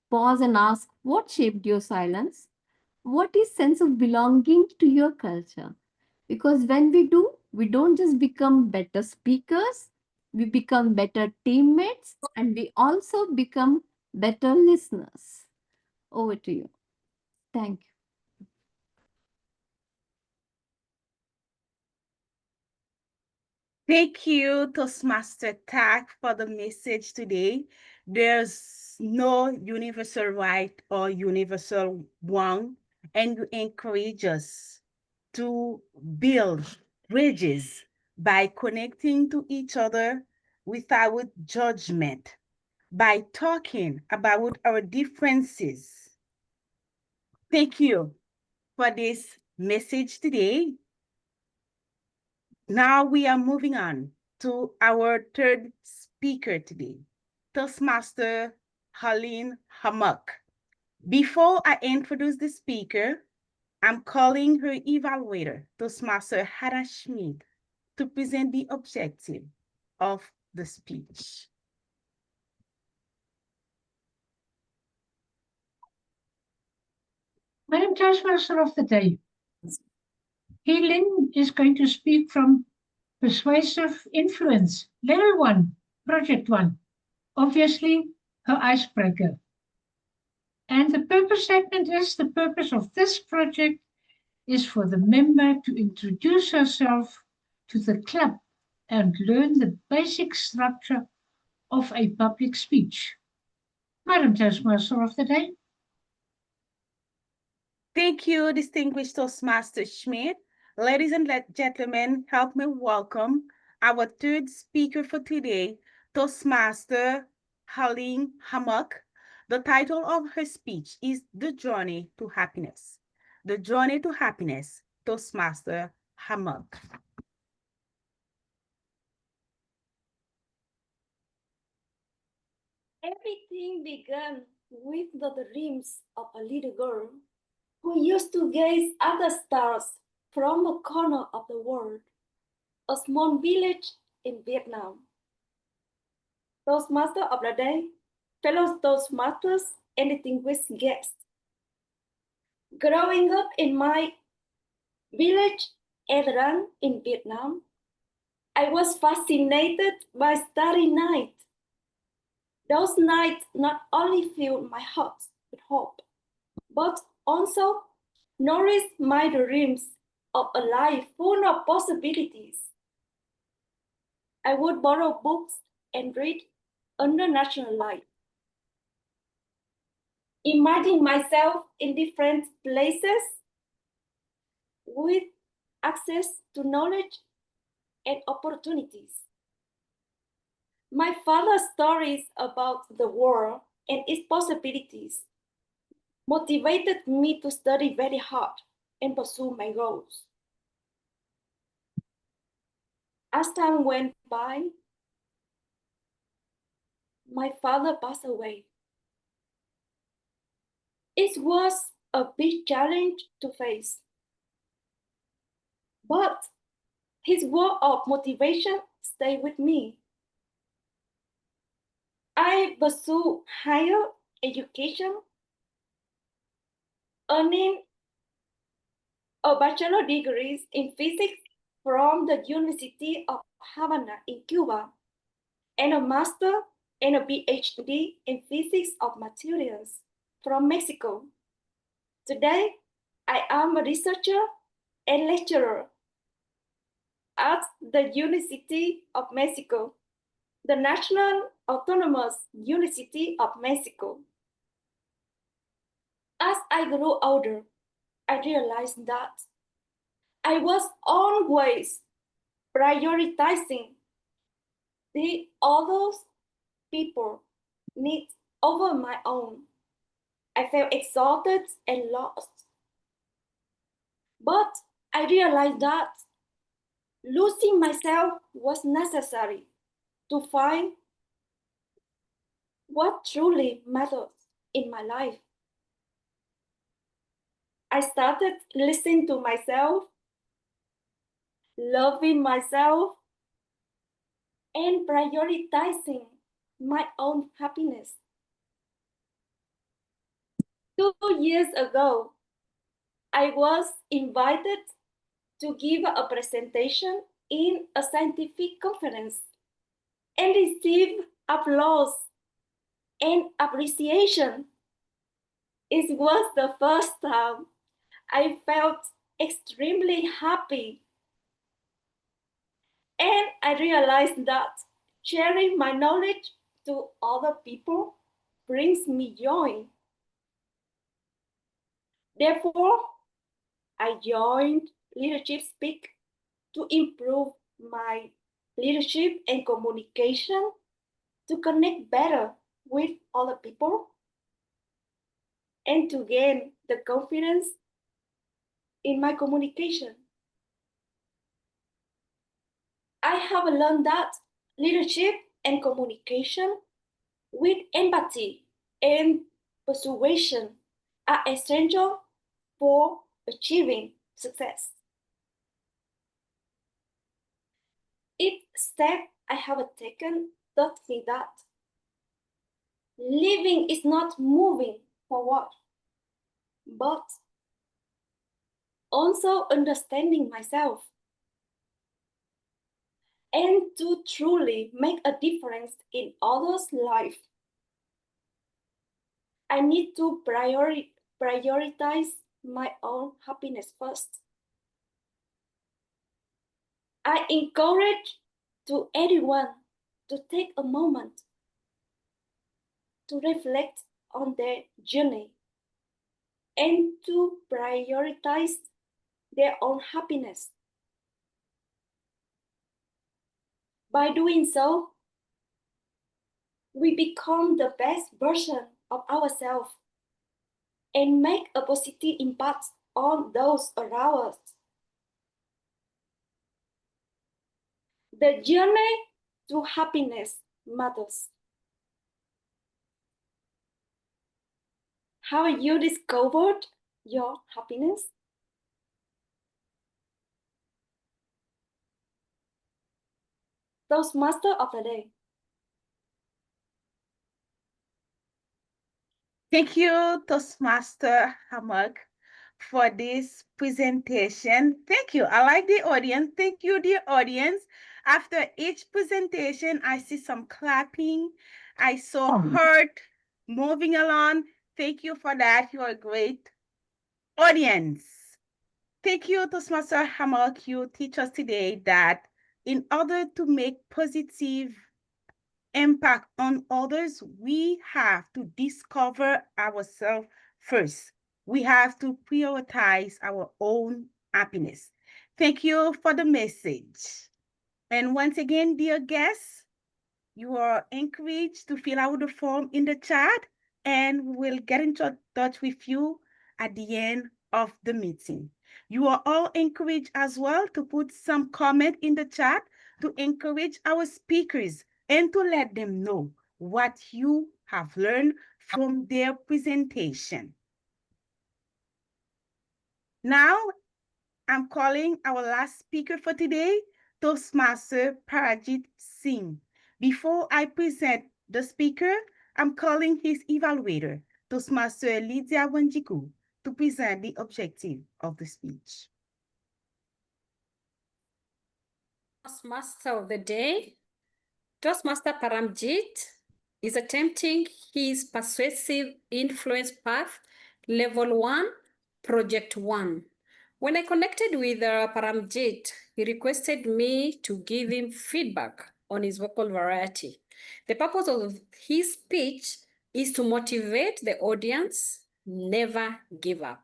pause and ask, what shaped your silence? What is sense of belonging to your culture? Because when we do, we don't just become better speakers, we become better teammates, and we also become better listeners. Over to you. Thank you. Thank you, Toastmaster Tak, for the message today. There's no universal right or universal wrong, and you encourage us to build bridges by connecting to each other without judgment, by talking about our differences. Thank you for this message today. Now we are moving on to our third speaker today, Toastmaster Hmok. Before I introduce the speaker, I'm calling her evaluator, Toastmaster Hannah Schmidt, to present the objective of the speech. Madam Toastmaster of the day, Healing is going to speak from Persuasive Influence, Level 1, Project 1, obviously her icebreaker. And the purpose statement is the purpose of this project is for the member to introduce herself to the club and learn the basic structure of a public speech. Madam Toastmaster of the day. Thank you, distinguished Toastmaster Schmidt. Ladies and gentlemen, help me welcome our third speaker for today, Toastmaster Hmok. The title of her speech is The Journey to Happiness. The Journey to Happiness, Toastmaster Hmok. Everything began with the dreams of a little girl who used to gaze at the stars from a corner of the world, a small village in Vietnam. Toastmaster of the day, fellow Toastmasters, and distinguished guests. Growing up in my village, Rajan in Vietnam, I was fascinated by starry night. Those nights not only filled my heart with hope, but also nourished my dreams of a life full of possibilities. I would borrow books and read under natural light. Imagine myself in different places with access to knowledge and opportunities. My father's stories about the world and its possibilities motivated me to study very hard and pursue my goals. As time went by, my father passed away. It was a big challenge to face, but his word of motivation stayed with me. I pursued higher education, earning a bachelor degree in physics from the University of Havana in Cuba, and a master and a PhD in physics of materials from Mexico. Today, I am a researcher and lecturer at the University of Mexico, the National Autonomous University of Mexico. As I grew older, I realized that I was always prioritizing the other people's needs over my own. I felt exhausted and lost. But I realized that losing myself was necessary to find what truly matters in my life. I started listening to myself, loving myself, and prioritizing my own happiness. 2 years ago, I was invited to give a presentation in a scientific conference and receive applause and appreciation. It was the first time I felt extremely happy. And I realized that sharing my knowledge to other people brings me joy. Therefore, I joined Leadership Speak to improve my leadership and communication, to connect better with other people, and to gain the confidence in my communication. I have learned that leadership and communication with empathy and persuasion are essential for achieving success. Each step I have taken taught me that living is not moving forward, but also understanding myself. And to truly make a difference in others' life, I need to prioritize my own happiness first. I encourage to everyone to take a moment to reflect on their journey and to prioritize their own happiness. By doing so, we become the best version of ourselves and make a positive impact on those around us. The journey to happiness matters. How you discovered your happiness? Toastmaster of the day. Thank you, Toastmaster Hmok, for this presentation. Thank you. I like the audience. Thank you, dear audience. After each presentation, I see some clapping. I saw heart moving along. Thank you for that. You are a great audience. Thank you, Toastmaster Hmok. You teach us today that in order to make positive impact on others, we have to discover ourselves first. We have to prioritize our own happiness. Thank you for the message. And once again, dear guests, you are encouraged to fill out the form in the chat, and we'll get in touch with you at the end of the meeting. You are all encouraged as well to put some comment in the chat to encourage our speakers and to let them know what you have learned from their presentation. Now, I'm calling our last speaker for today, Toastmaster Paramjit Singh. Before I present the speaker, I'm calling his evaluator, Toastmaster Lydia Wanjiku, to present the objective of the speech. Toastmaster of the day, Toastmaster Paramjit is attempting his Persuasive Influence Path, Level 1, Project 1. When I connected with Paramjit, he requested me to give him feedback on his vocal variety. The purpose of his speech is to motivate the audience, never give up.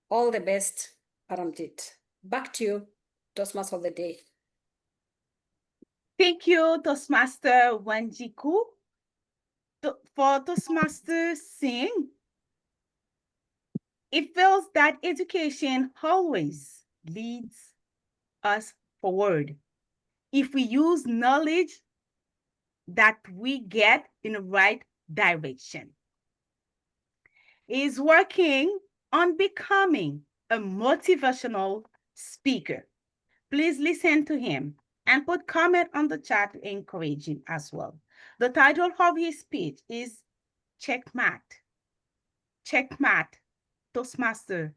All the best, Paramjit. Back to you, Toastmaster of the day. Thank you, Toastmaster Wanjiku. For Toastmaster Singh, it feels that education always leads us forward. If we use knowledge that we get in the right direction. He is working on becoming a motivational speaker. Please listen to him and put comment on the chat to encourage him as well. The title of his speech is Checkmate. Checkmate, Toastmaster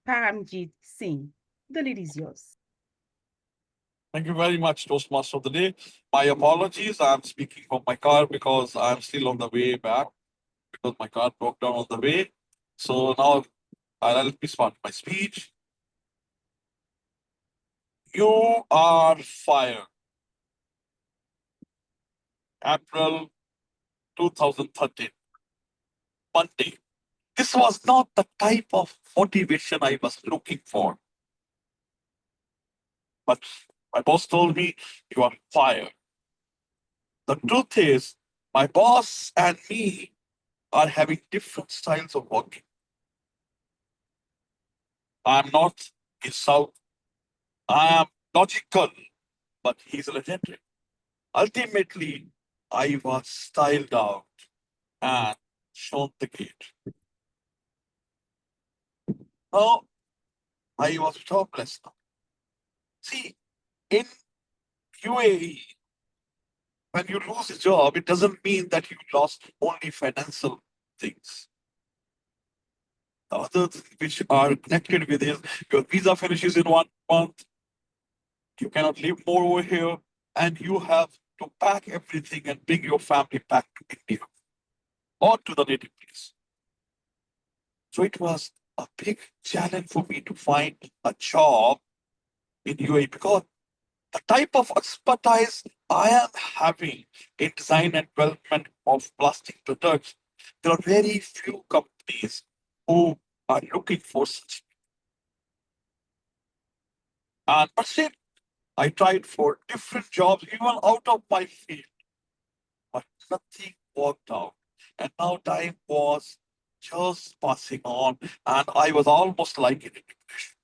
Paramjit Singh. The lead is yours. Thank you very much, Toastmaster of the day. My apologies, I'm speaking from my car because I'm still on the way back because my car broke down on the way. So now let me start my speech. You are fired. April 2013, Monday. This was not the type of motivation I was looking for. But my boss told me, you are fired. The truth is, my boss and me are having different styles of working. I'm not his south. I am logical, but he's legendary. Ultimately, I was styled out and shown the gate. Now, I was jobless now. See, in UAE, when you lose a job, it doesn't mean that you lost only financial things. The other things which are connected with is your visa finishes in 1 month, you cannot live more over here, and you have to pack everything and bring your family back to India or to the native place. So it was a big challenge for me to find a job in UAE because the type of expertise I am having in design and development of plastic products, there are very few companies who are looking for such. And but still, I tried for different jobs, even out of my field, but nothing worked out. And now time was just passing on, and I was almost like in a depression.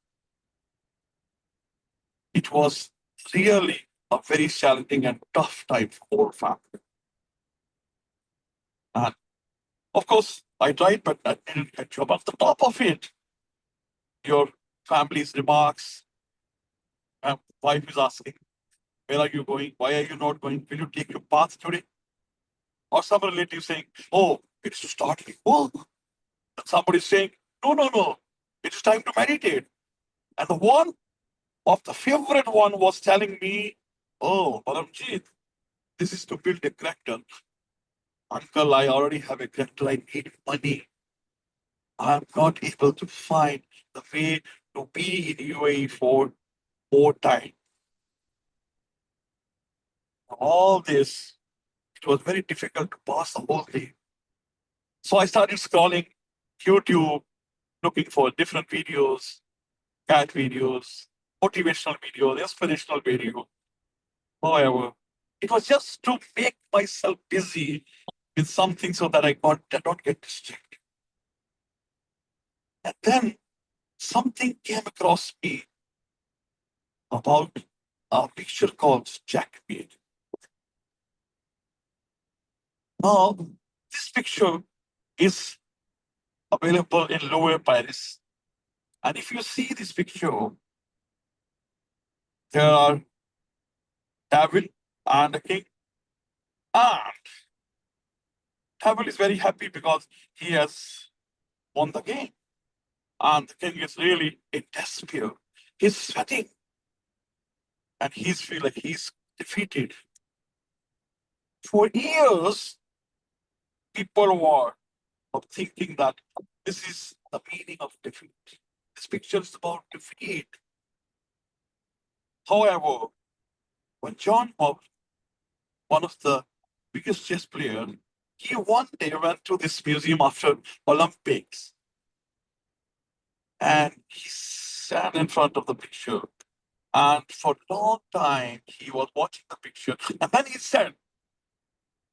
It was really a very challenging and tough time for our family. And of course, I tried, but I didn't get job. At the top of it, your family's remarks, wife is asking, where are you going? Why are you not going? Will you take your bath today? Or some relative saying, oh, it's to start work. And somebody saying, no, no, no, it's time to meditate. And the one of the favorite one was telling me, oh, Paramjit, this is to build a character. Uncle, I already have a character. I need money. I'm not able to find the way to be in UAE for more time. All this, it was very difficult to pass the whole day. So I started scrolling YouTube, looking for different videos, cat videos, motivational videos, inspirational videos. However, it was just to make myself busy with something so that I did not get distracted. And then something came across me about a picture called Checkmate. Now, this picture is available in Lower Paris. And if you see this picture, there are devil and a king. And devil is very happy because he has won the game. And the king is really in despair. He's sweating. And he's feel like he's defeated. For years, people were thinking that this is the meaning of defeat. This picture is about defeat. However, when John Hmok, one of the biggest chess players, he one day went to this museum after Olympics. And he sat in front of the picture. And for a long time, he was watching the picture. And then he said,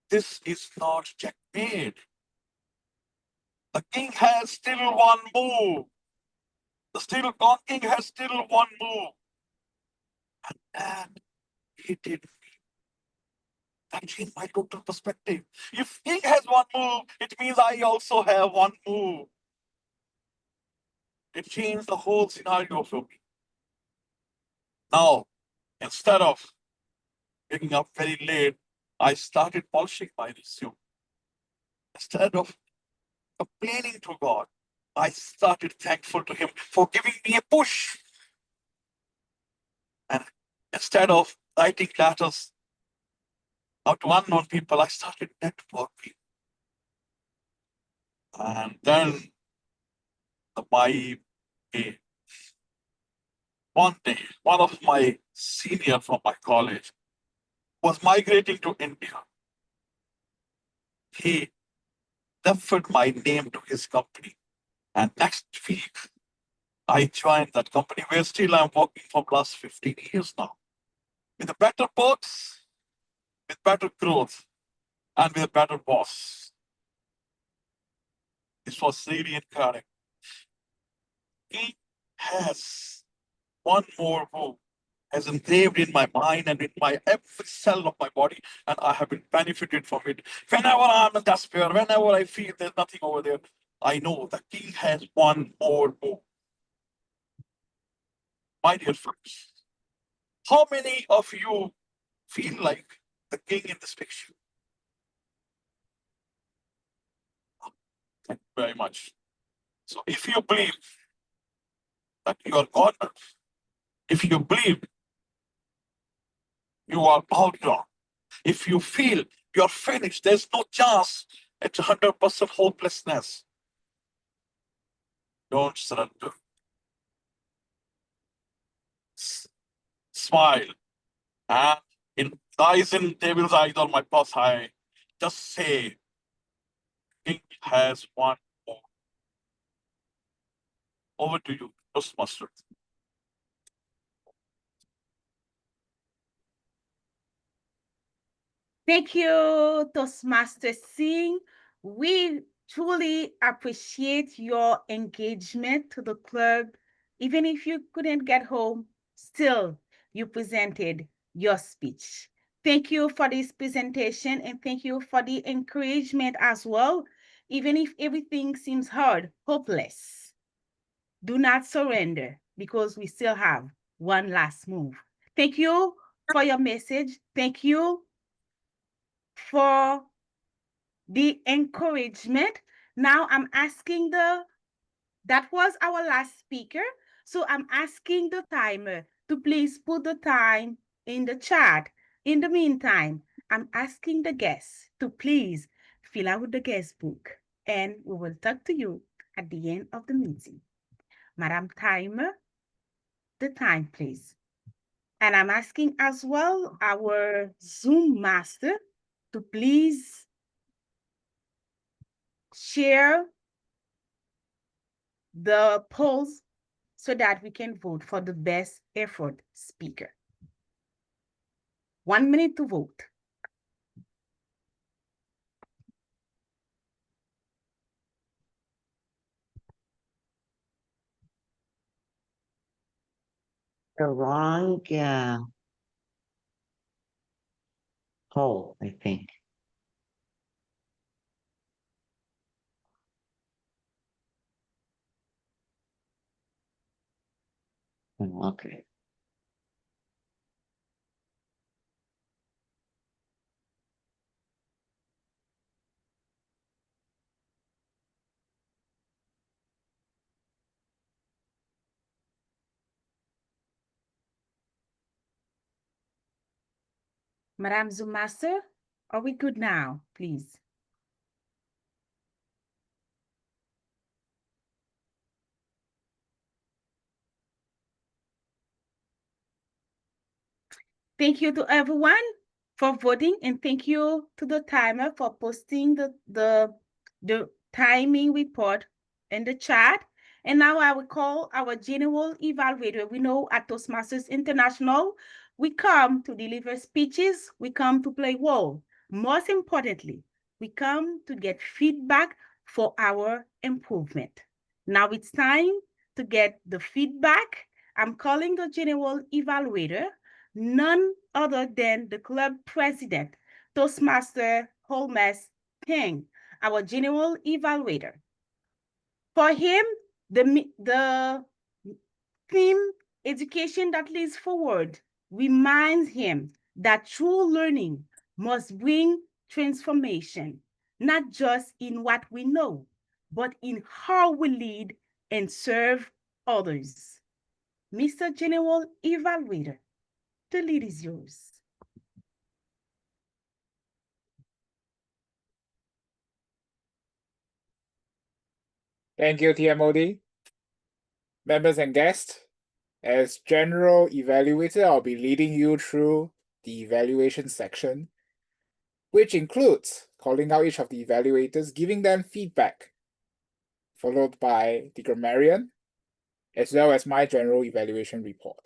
this is not checkmate. The king has still one move. The king has still one move. And that hit me. That changed my total perspective. If king has one move, it means I also have one move. It changed the whole scenario for me. Now, instead of waking up very late, I started polishing my resume. Instead of complaining to God, I started thankful to him for giving me a push. And instead of writing letters out to unknown people, I started networking. And then one day, one of my senior from my college was migrating to India. He referred my name to his company. And next week, I joined that company where still I'm working for the last 15 years now. With a better perks, with better growth, and with a better boss. This was really encouraging. He has one more move, has engraved in my mind and in my every cell of my body, and I have been benefited from it. Whenever I'm in despair, whenever I feel there's nothing over there, I know the king has one more move. My dear friends, how many of you feel like the king in this picture? Thank you very much. So if you believe that you are cornered, if you believe you are outdone, if you feel you're finished, there's no chance, it's 100% hopelessness, don't surrender. Smile. And in eyes in devil's eyes on my pulse high, just say, king has one more. Over to you, Toastmaster. Thank you, Toastmaster Singh. We truly appreciate your engagement to the club. Even if you couldn't get home, still you presented your speech. Thank you for this presentation and thank you for the encouragement as well. Even if everything seems hard, hopeless, do not surrender because we still have one last move. Thank you for your message. Thank you for the encouragement. Now I'm asking that was our last speaker. So I'm asking the timer to please put the time in the chat. In the meantime, I'm asking the guests to please fill out the guest book and we will talk to you at the end of the meeting. Madam Timer, the time please. And I'm asking as well our Zoom master to please share the polls so that we can vote for the best effort speaker. 1 minute to vote. The wrong poll, I think. Oh, okay. Madam Zoom Master, are we good now, please? Thank you to everyone for voting and thank you to the timer for posting the timing report in the chat. And now I will call our general evaluator. We know at Toastmasters International, we come to deliver speeches, we come to play role. Most importantly, we come to get feedback for our improvement. Now it's time to get the feedback. I'm calling the general evaluator, none other than the club president, Toastmaster Holmes Teng, our general evaluator. For him, the theme, education that leads forward, reminds him that true learning must bring transformation, not just in what we know, but in how we lead and serve others. Mr. General Evaluator, the lead is yours. Thank you, TMOD. Members and guests, as General Evaluator, I'll be leading you through the evaluation section, which includes calling out each of the evaluators, giving them feedback, followed by the grammarian, as well as my general evaluation report.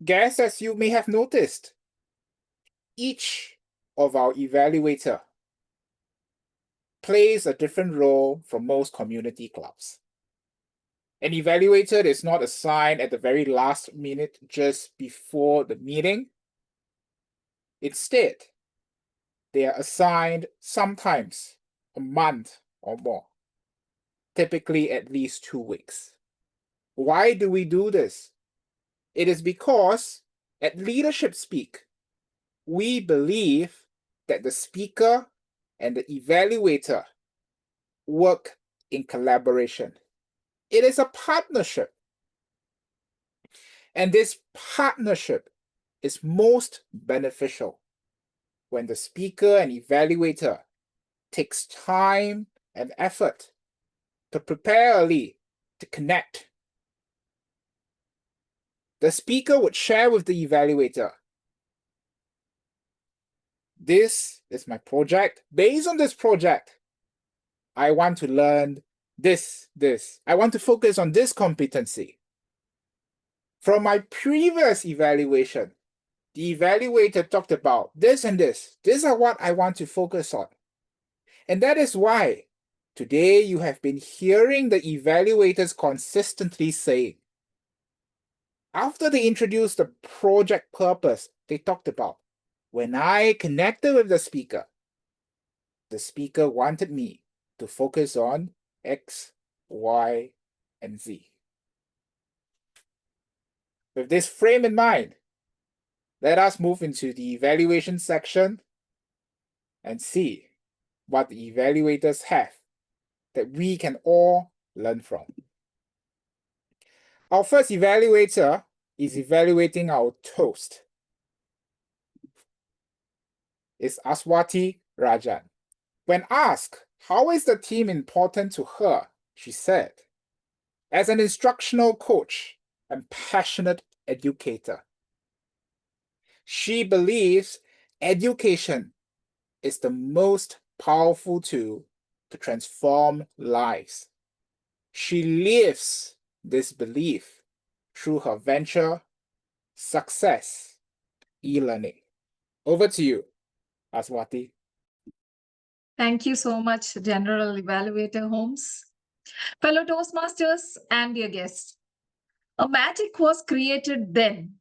Guests, as you may have noticed, each of our evaluator plays a different role from most community clubs. An evaluator is not assigned at the very last minute just before the meeting. Instead, they are assigned sometimes a month or more, typically at least 2 weeks. Why do we do this? It is because at Leadership Speak, we believe that the speaker and the evaluator work in collaboration. It is a partnership. And this partnership is most beneficial when the speaker and evaluator takes time and effort to prepare early, to connect. The speaker would share with the evaluator this is my project. Based on this project, I want to learn this. I want to focus on this competency. From my previous evaluation, the evaluator talked about this and this. These are what I want to focus on. And that is why today you have been hearing the evaluators consistently saying, after they introduced the project purpose, they talked about, when I connected with the speaker wanted me to focus on X, Y, and Z. With this frame in mind, let us move into the evaluation section and see what the evaluators have that we can all learn from. Our first evaluator is evaluating our toast. It's Aswathy Rajan. When asked, how is the team important to her, she said, as an instructional coach and passionate educator, she believes education is the most powerful tool to transform lives. She lives this belief through her venture, Success, e-learning. Over to you, Aswathy. Thank you so much, General Evaluator Holmes. Fellow Toastmasters and dear guests, a magic was created then,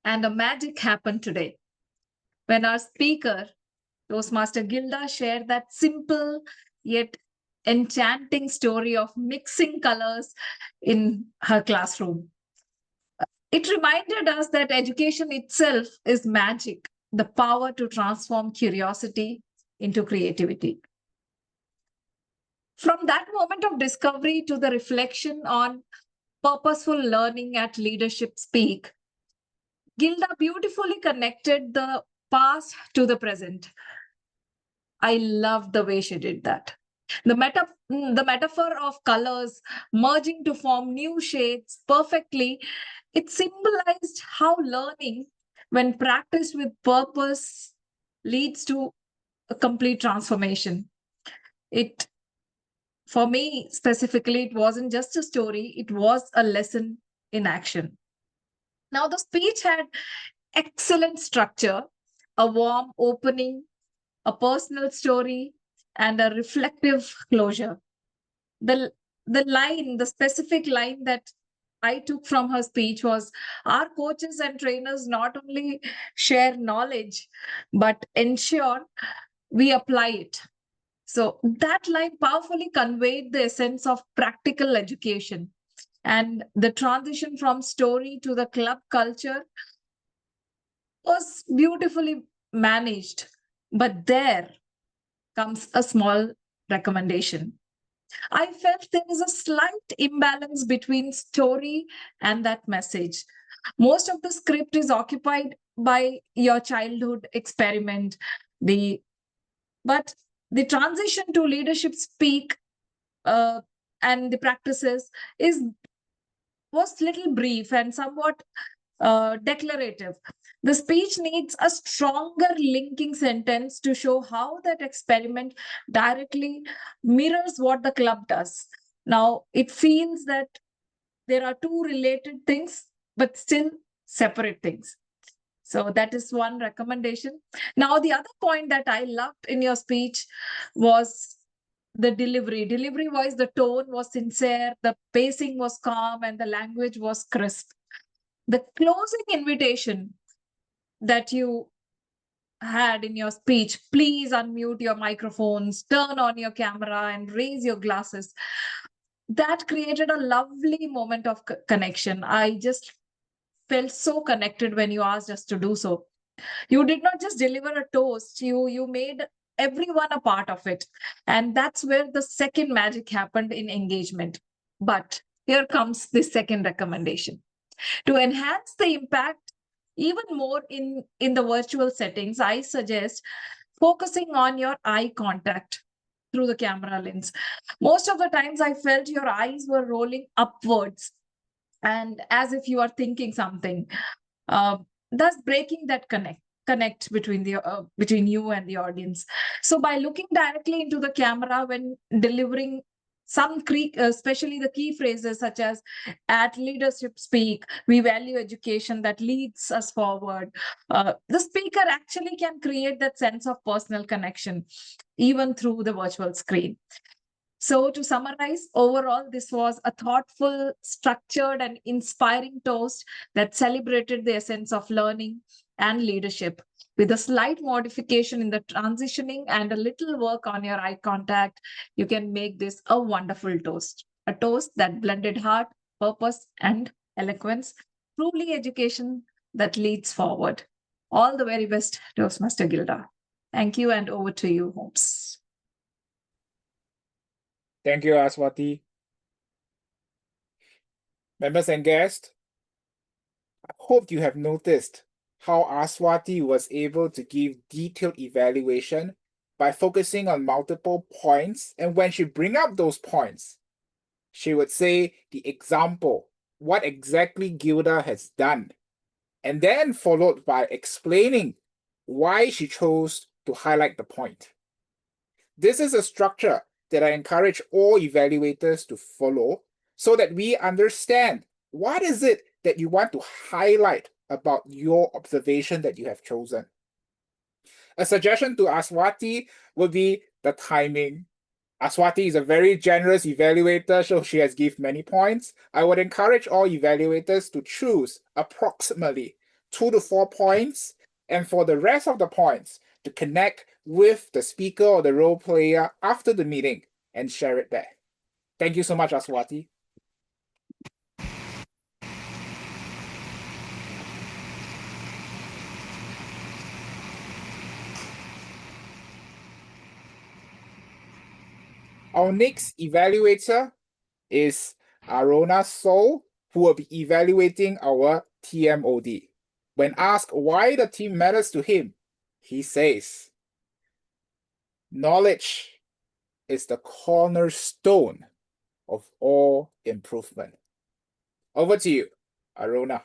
and a magic happened today. When our speaker, Toastmaster Glida, shared that simple yet enchanting story of mixing colors in her classroom. It reminded us that education itself is magic, the power to transform curiosity into creativity. From that moment of discovery to the reflection on purposeful learning at Leadership Speak, Glida beautifully connected the past to the present. I loved the way she did that. The metaphor of colors merging to form new shades perfectly, it symbolized how learning, when practiced with purpose, leads to a complete transformation. For me, specifically, it wasn't just a story, it was a lesson in action. Now, the speech had excellent structure, a warm opening, a personal story, and a reflective closure. The specific line that I took from her speech was, our coaches and trainers not only share knowledge, but ensure we apply it. So that line powerfully conveyed the essence of practical education, and the transition from story to the club culture was beautifully managed. But there comes a small recommendation. I felt there is a slight imbalance between story and that message. Most of the script is occupied by your childhood experiment, but the transition to Leadership Speak and the practices was little brief and somewhat declarative. The speech needs a stronger linking sentence to show how that experiment directly mirrors what the club does. Now, it feels that there are two related things, but still separate things. So that is one recommendation. Now, the other point that I loved in your speech was the delivery. Delivery-wise, the tone was sincere, the pacing was calm, and the language was crisp. The closing invitation that you had in your speech, please unmute your microphones, turn on your camera, and raise your glasses. That created a lovely moment of connection. I just felt so connected when you asked us to do so. You did not just deliver a toast, you made everyone a part of it. And that's where the second magic happened in engagement. But here comes the second recommendation. To enhance the impact even more in the virtual settings, I suggest focusing on your eye contact through the camera lens. Most of the times I felt your eyes were rolling upwards and as if you are thinking something, thus breaking that connect between between you and the audience. So by looking directly into the camera when delivering especially the key phrases such as at leadership speak, we value education that leads us forward. The speaker actually can create that sense of personal connection even through the virtual screen. So to summarize, overall, this was a thoughtful, structured, and inspiring toast that celebrated the essence of learning and leadership. With a slight modification in the transitioning and a little work on your eye contact, you can make this a wonderful toast. A toast that blended heart, purpose, and eloquence. Truly education that leads forward. All the very best, Toastmaster Gilda. Thank you, and over to you, Holmes. Thank you, Aswathy. Members and guests, I hope you have noticed how Aswathy was able to give detailed evaluation by focusing on multiple points, and when she bring up those points, she would say the example, what exactly Gilda has done, and then followed by explaining why she chose to highlight the point. This is a structure that I encourage all evaluators to follow so that we understand what is it that you want to highlight about your observation that you have chosen. A suggestion to Aswathy would be the timing. Aswathy is a very generous evaluator, so she has given many points. I would encourage all evaluators to choose approximately 2 to 4 points, and for the rest of the points, to connect with the speaker or the role player after the meeting and share it there. Thank you so much, Aswathy. Our next evaluator is Arona Soul, who will be evaluating our TMOD. When asked why the team matters to him, he says, knowledge is the cornerstone of all improvement. Over to you, Arona,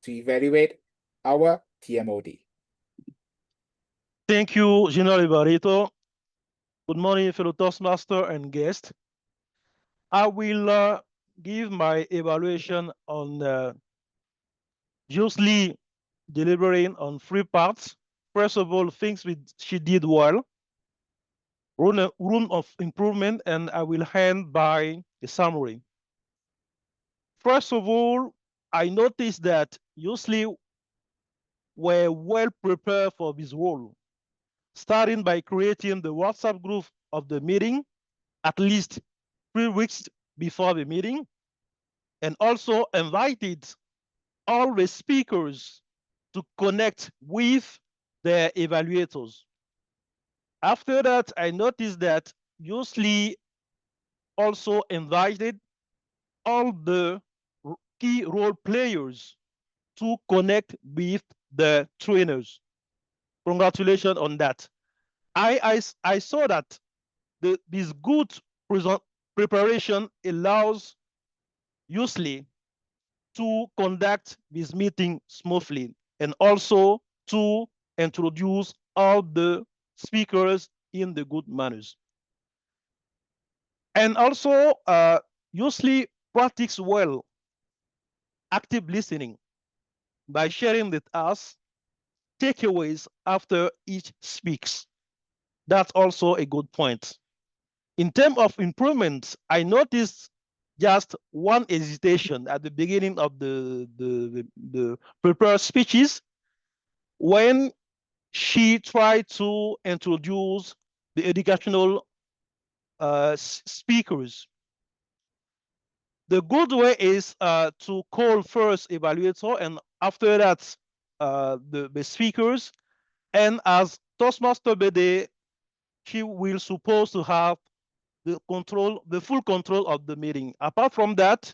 to evaluate our TMOD. Thank you, General Evaluator. Good morning, fellow Toastmaster and guests. I will give my evaluation on Youselee delivering on 3 parts. First of all, things she did well, room of improvement, and I will end by a summary. First of all, I noticed that Youselee were well prepared for this role, starting by creating the WhatsApp group of the meeting at least 3 weeks before the meeting, and also invited all the speakers to connect with their evaluators. After that, I noticed that Youselee also invited all the key role players to connect with the trainers. Congratulations on that. I saw that this good preparation allows Youselee to conduct this meeting smoothly and also to introduce all the speakers in the good manners. And also, Youselee practice well active listening by sharing with us takeaways after each speaks. That's also a good point. In terms of improvements, I noticed just one hesitation at the beginning of the prepared speeches when she tried to introduce the educational speakers. The good way is to call first evaluator and after that the speakers. And as Toastmaster BD, she will supposed to have the full control of the meeting. Apart from that,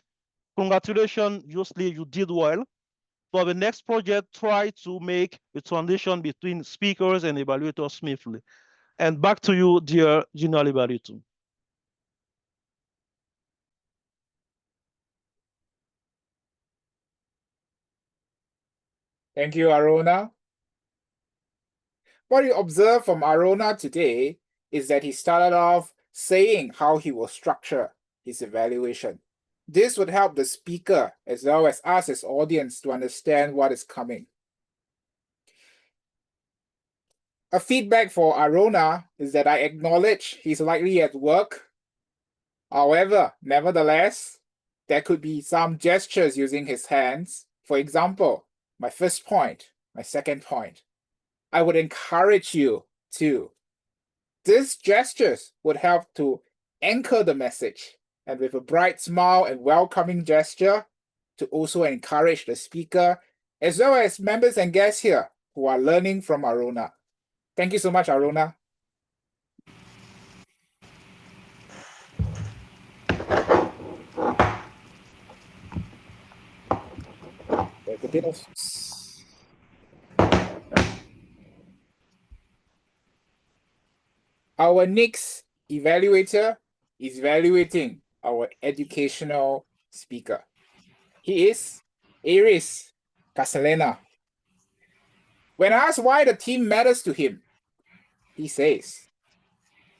congratulations, Youselee, you did well. For the next project, try to make the transition between speakers and evaluators smoothly. And back to you, dear General Evaluator. Thank you, Arona. What you observe from Arona today is that he started off saying how he will structure his evaluation. This would help the speaker as well as us as audience to understand what is coming. A feedback for Arona is that I acknowledge he's likely at work. However, nevertheless, there could be some gestures using his hands. For example, my first point, my second point. I would encourage you to. These gestures would help to anchor the message, and with a bright smile and welcoming gesture to also encourage the speaker, as well as members and guests here who are learning from Arona. Thank you so much, Arona. There's a bit of... Our next evaluator is evaluating our educational speaker. He is Iris Casalena. When asked why the team matters to him, he says,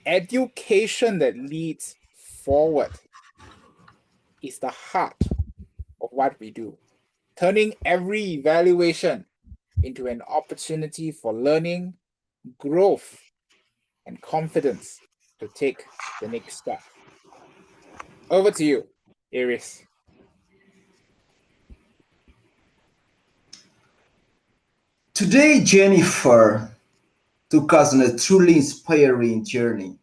education that leads forward is the heart of what we do, turning every evaluation into an opportunity for learning, growth, and confidence to take the next step. Over to you, Iris. Today, Jennifer took us on a truly inspiring journey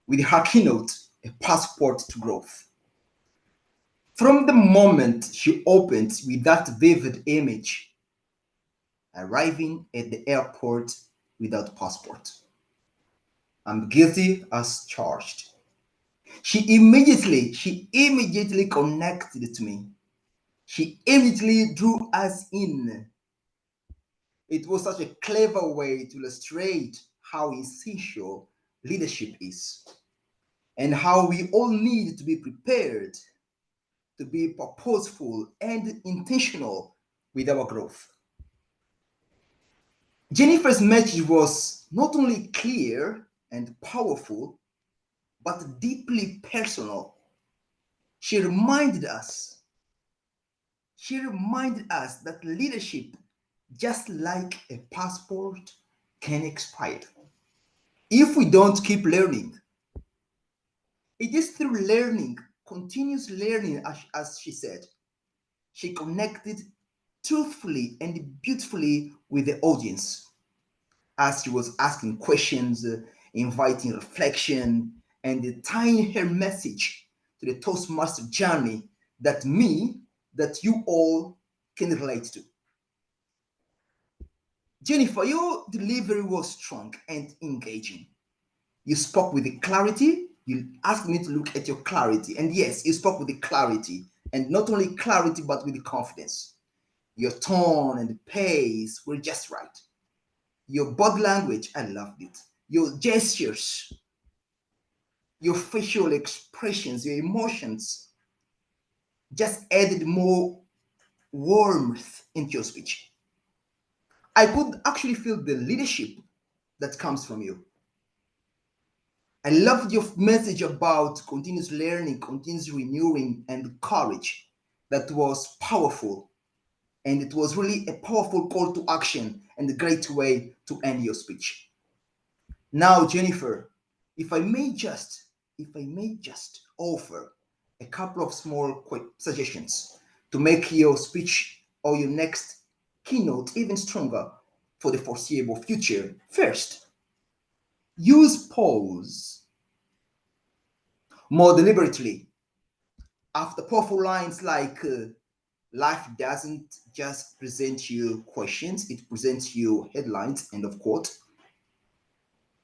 with her keynote, A Passport to Growth. From the moment she opened with that vivid image, arriving at the airport without passport. I'm guilty as charged. She immediately connected to me. She immediately drew us in. It was such a clever way to illustrate how essential leadership is and how we all need to be prepared to be purposeful and intentional with our growth. Jennifer's message was not only clear and powerful, but deeply personal. She reminded us that leadership, just like a passport, can expire if we don't keep learning. It is through learning, continuous learning, as she said. She connected truthfully and beautifully with the audience as she was asking questions, inviting reflection, and tying her message to the Toastmaster journey that you all can relate to. Jennifer, your delivery was strong and engaging. You spoke with the clarity. You asked me to look at your clarity. And yes, you spoke with the clarity. And not only clarity, but with the confidence. Your tone and the pace were just right. Your body language, I loved it. Your gestures, your facial expressions, your emotions just added more warmth into your speech. I could actually feel the leadership that comes from you. I loved your message about continuous learning, continuous renewing, and courage. That was powerful. And it was really a powerful call to action and a great way to end your speech. Now, Jennifer, if I may just offer a couple of small quick suggestions to make your speech or your next keynote even stronger for the foreseeable future. First, use pause more deliberately. After powerful lines like life doesn't just present you questions, it presents you headlines, end of quote.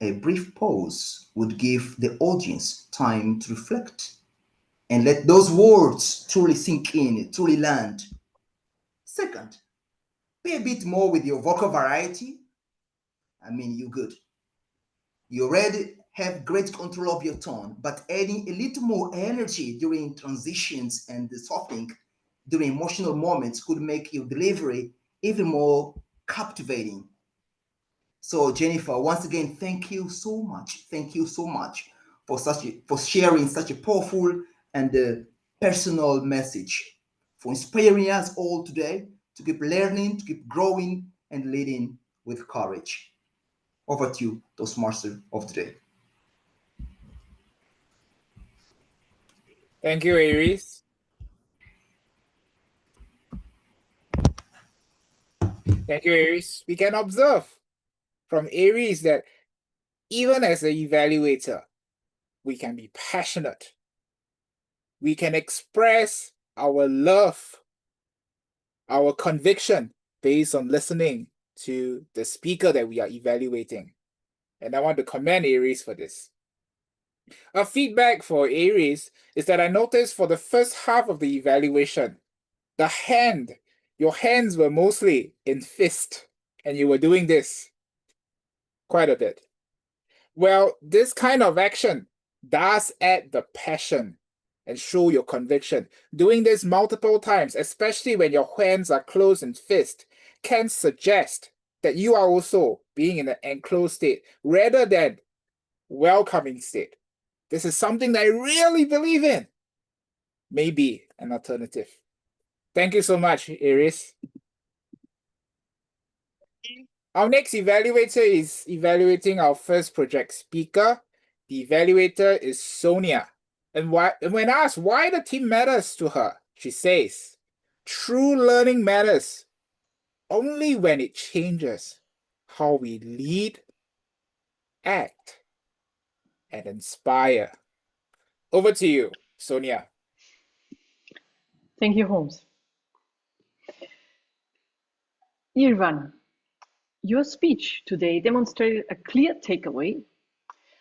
A brief pause would give the audience time to reflect and let those words truly sink in, truly land. Second, be a bit more with your vocal variety. I mean, you're good. You already have great control of your tone, but adding a little more energy during transitions and the softening during emotional moments could make your delivery even more captivating. So Jennifer, once again, thank you so much. Thank you so much for sharing such a powerful and personal message, for inspiring us all today to keep learning, to keep growing, and leading with courage. Over to you, Toastmaster of the day. Thank you, Aries. Thank you, Aries. We can observe from Aries that even as an evaluator, we can be passionate. We can express our love, our conviction based on listening to the speaker that we are evaluating. And I want to commend Aries for this. A feedback for Aries is that I noticed for the first half of the evaluation, your hands were mostly in fist, and you were doing this quite a bit. Well, this kind of action does add the passion and show your conviction. Doing this multiple times, especially when your hands are closed in fist, can suggest that you are also being in an enclosed state rather than welcoming state. This is something that I really believe in. Maybe an alternative. Thank you so much, Aries. Our next evaluator is evaluating our first project speaker. The evaluator is Sonia. And when asked why the team matters to her, she says, true learning matters only when it changes how we lead, act, and inspire. Over to you, Sonia. Thank you, Holmes. Irfan, your speech today demonstrated a clear takeaway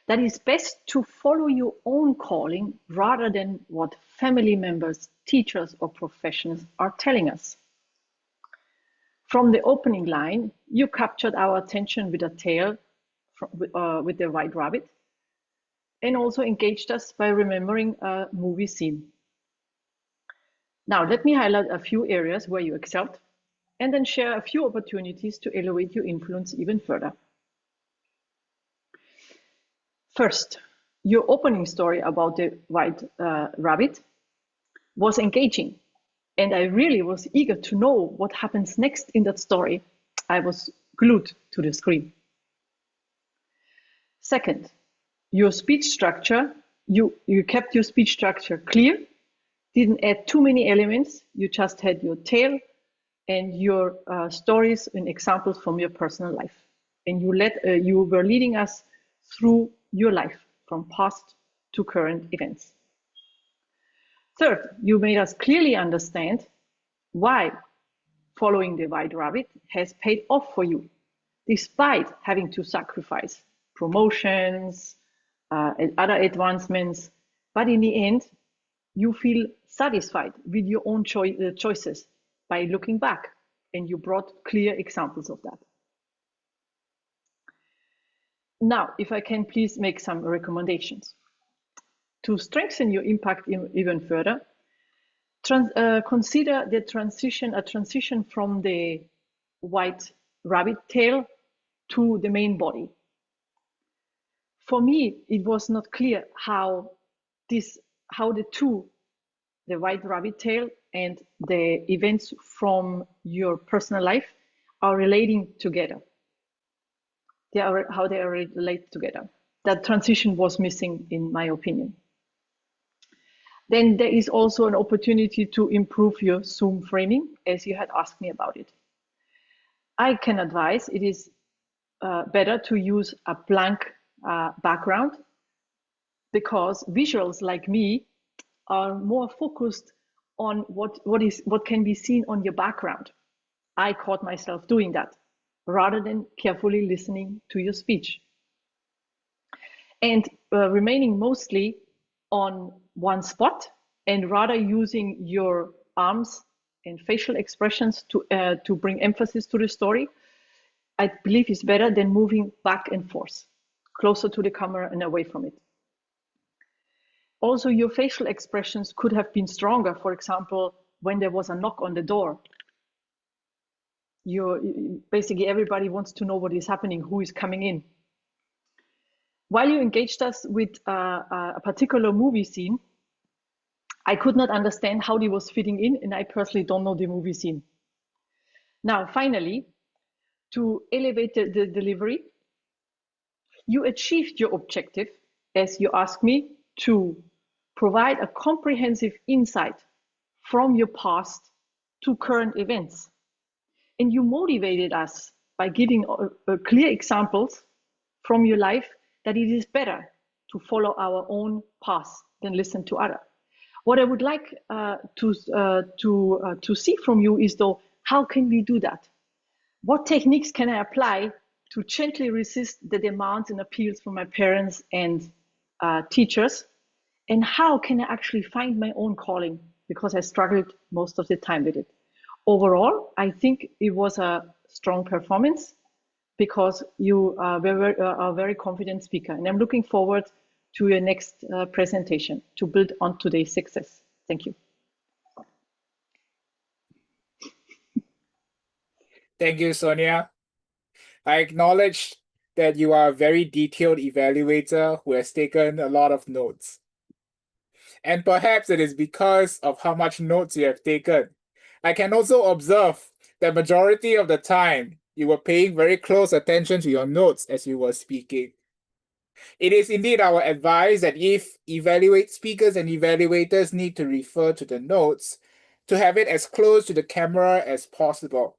that it's best to follow your own calling rather than what family members, teachers, or professionals are telling us. From the opening line, you captured our attention with a tale with the white rabbit, and also engaged us by remembering a movie scene. Now, let me highlight a few areas where you excelled, and then share a few opportunities to elevate your influence even further. First, your opening story about the white rabbit was engaging, and I really was eager to know what happens next in that story. I was glued to the screen. Second, your speech structure, you kept your speech structure clear, didn't add too many elements, you just had your tale and your stories and examples from your personal life. And you were leading us through your life from past to current events. Third, you made us clearly understand why following the white rabbit has paid off for you, despite having to sacrifice promotions and other advancements. But in the end, you feel satisfied with your own choices by looking back, and you brought clear examples of that. Now, if I can please make some recommendations. To strengthen your impact even further, consider a transition from the white rabbit tail to the main body. For me, it was not clear how the white rabbit tail and the events from your personal life are relating together. How they are related together. That transition was missing, in my opinion. Then there is also an opportunity to improve your Zoom framing, as you had asked me about it. I can advise it is better to use a blank background, because visuals like me are more focused on what can be seen on your background. I caught myself doing that rather than carefully listening to your speech. And remaining mostly on one spot and rather using your arms and facial expressions to bring emphasis to the story, I believe is better than moving back and forth, closer to the camera and away from it. Also, your facial expressions could have been stronger, for example, when there was a knock on the door. basically everybody wants to know what is happening, who is coming in. While you engaged us with a particular movie scene, I could not understand how he was fitting in, and I personally don't know the movie scene. Now, finally, to elevate the delivery, you achieved your objective as you asked me to provide a comprehensive insight from your past to current events. And you motivated us by giving clear examples from your life that it is better to follow our own path than listen to others. What I would like to see from you is, though, how can we do that? What techniques can I apply to gently resist the demands and appeals from my parents and teachers? And how can I actually find my own calling? Because I struggled most of the time with it. Overall, I think it was a strong performance because you were a very confident speaker. And I'm looking forward to your next presentation to build on today's success. Thank you. Thank you, Sonia. I acknowledge that you are a very detailed evaluator who has taken a lot of notes. And perhaps it is because of how much notes you have taken. I can also observe that majority of the time you were paying very close attention to your notes as you were speaking. It is indeed our advice that if speakers and evaluators need to refer to the notes, to have it as close to the camera as possible.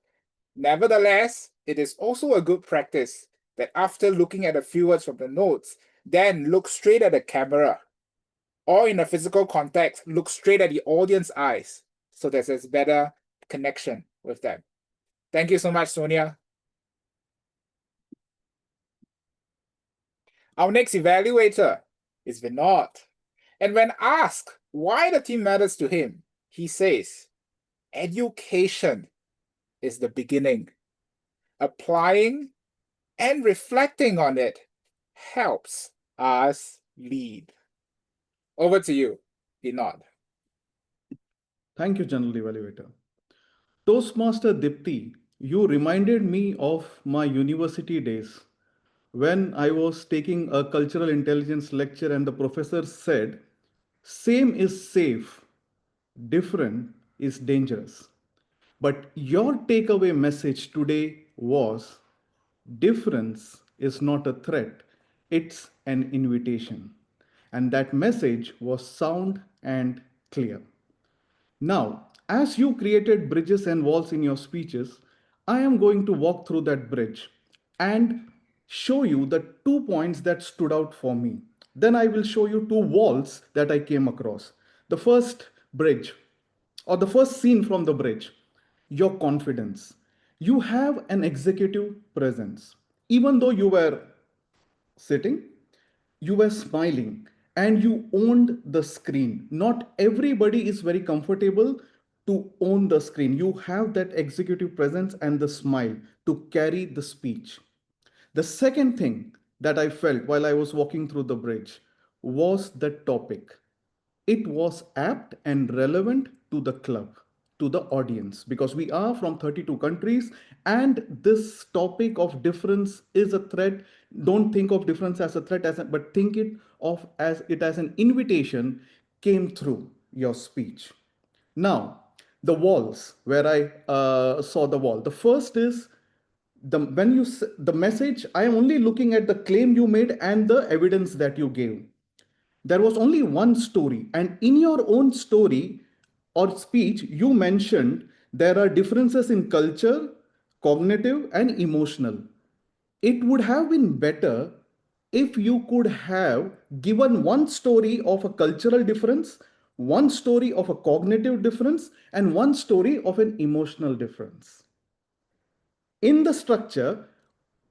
Nevertheless, it is also a good practice that after looking at a few words from the notes, then look straight at the camera, or in a physical context, look straight at the audience eyes, so that there's better connection with them. Thank you so much, Sonia. Our next evaluator is Vinod. And when asked why the team matters to him, he says, education is the beginning. Applying and reflecting on it helps us lead. Over to you, Vinod. Thank you, General Evaluator. Toastmaster Deepti, you reminded me of my university days when I was taking a cultural intelligence lecture and the professor said, same is safe, different is dangerous. But your takeaway message today was, difference is not a threat, it's an invitation. And that message was sound and clear. Now, as you created bridges and walls in your speeches, I am going to walk through that bridge and show you the 2 points that stood out for me. Then I will show you 2 walls that I came across. The first bridge, or the first scene from the bridge, your confidence. You have an executive presence. Even though you were sitting, you were smiling and you owned the screen. Not everybody is very comfortable to own the screen. You have that executive presence and the smile to carry the speech. The second thing that I felt while I was walking through the bridge was the topic. It was apt and relevant to the club, to the audience, because we are from 32 countries and this topic of difference is a threat. Don't think of difference as a threat, but think it of as an invitation came through your speech. Now, the walls where I saw the wall. The first is the message. I am only looking at the claim you made and the evidence that you gave. There was only one story, and in your own story or speech, you mentioned there are differences in culture, cognitive, and emotional. It would have been better if you could have given one story of a cultural difference, one story of a cognitive difference, and one story of an emotional difference. In the structure,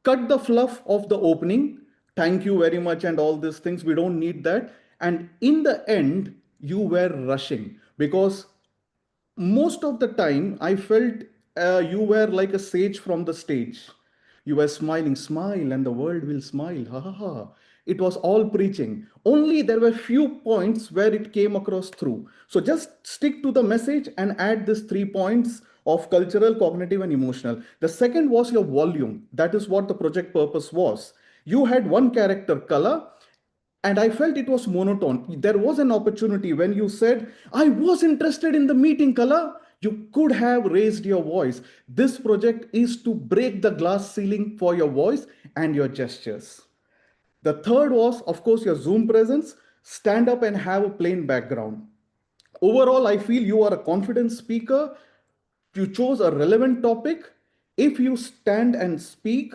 cut the fluff of the opening. Thank you very much and all these things. We don't need that. And in the end, you were rushing because most of the time I felt you were like a sage from the stage. You were smiling, smile and the world will smile. Ha ha ha. It was all preaching. Only there were few points where it came across through. So just stick to the message and add these 3 points of cultural, cognitive, and emotional. The second was your volume. That is what the project purpose was. You had one character color, and I felt it was monotone. There was an opportunity when you said, I was interested in the meeting color. You could have raised your voice. This project is to break the glass ceiling for your voice and your gestures. The third was, of course, your Zoom presence. Stand up and have a plain background. Overall, I feel you are a confident speaker. You chose a relevant topic. If you stand and speak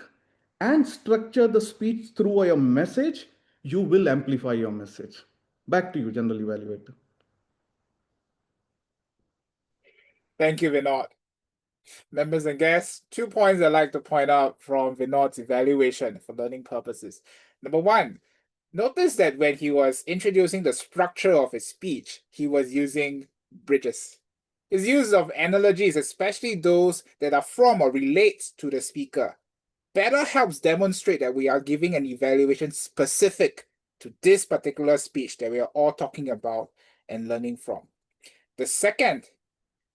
and structure the speech through your message, you will amplify your message. Back to you, General Evaluator. Thank you, Vinod. Members and guests, 2 points I'd like to point out from Vinod's evaluation for learning purposes. Number one, notice that when he was introducing the structure of his speech, he was using bridges. His use of analogies, especially those that are from or relate to the speaker, better helps demonstrate that we are giving an evaluation specific to this particular speech that we are all talking about and learning from. The second,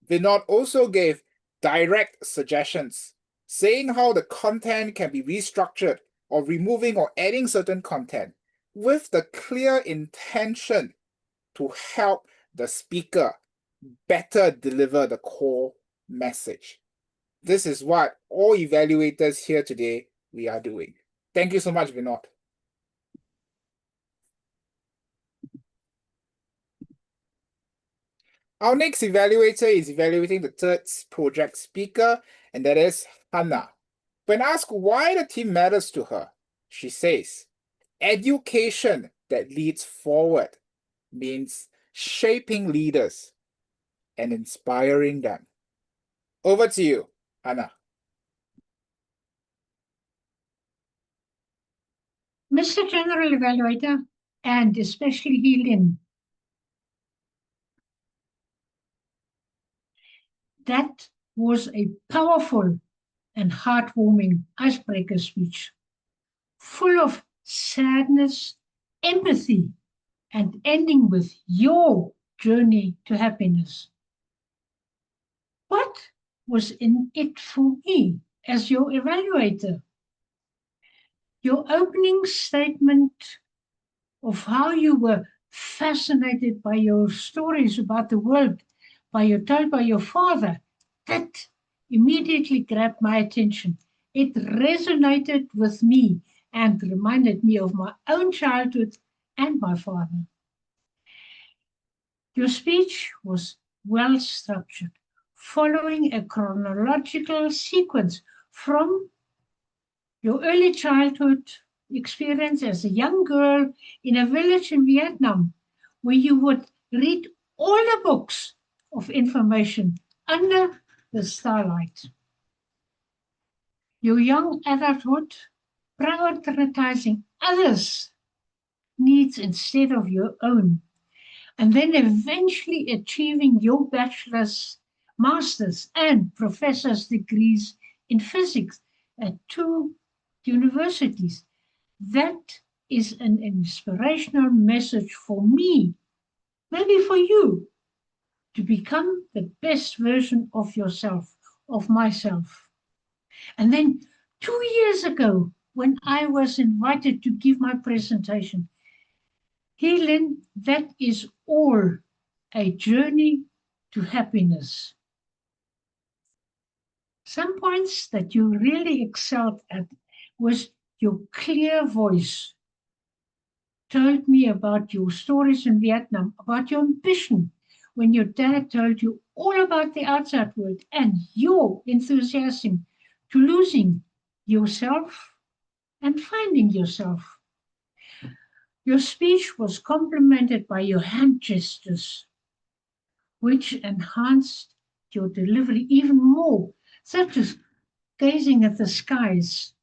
Vinod also gave direct suggestions, saying how the content can be restructured or removing or adding certain content with the clear intention to help the speaker better deliver the core message. This is what all evaluators here today we are doing. Thank you so much, Vinod. Our next evaluator is evaluating the third project speaker, and that is Hannah. When asked why the team matters to her, she says, education that leads forward means shaping leaders and inspiring them. Over to you, Hannah. Mr. General Evaluator, and especially Helen, that was a powerful and heartwarming icebreaker speech, full of sadness, empathy, and ending with your journey to happiness. What was in it for me as your evaluator? Your opening statement of how you were fascinated by your stories about the world told by your father, that immediately grabbed my attention. It resonated with me and reminded me of my own childhood and my father. Your speech was well structured, following a chronological sequence from your early childhood experience as a young girl in a village in Vietnam, where you would read all the books of information under the starlight. Your young adulthood, prioritizing others' needs instead of your own, and then eventually achieving your bachelor's, master's, and professor's degrees in physics at 2 universities. That is an inspirational message for me, maybe for you, to become the best version of yourself, of myself. And then 2 years ago, when I was invited to give my presentation, Helen, that is all a journey to happiness. Some points that you really excelled at was your clear voice. Told me about your stories in Vietnam, about your ambition when your dad told you all about the outside world, and your enthusiasm to losing yourself and finding yourself. Your speech was complemented by your hand gestures, which enhanced your delivery even more, such as gazing at the skies,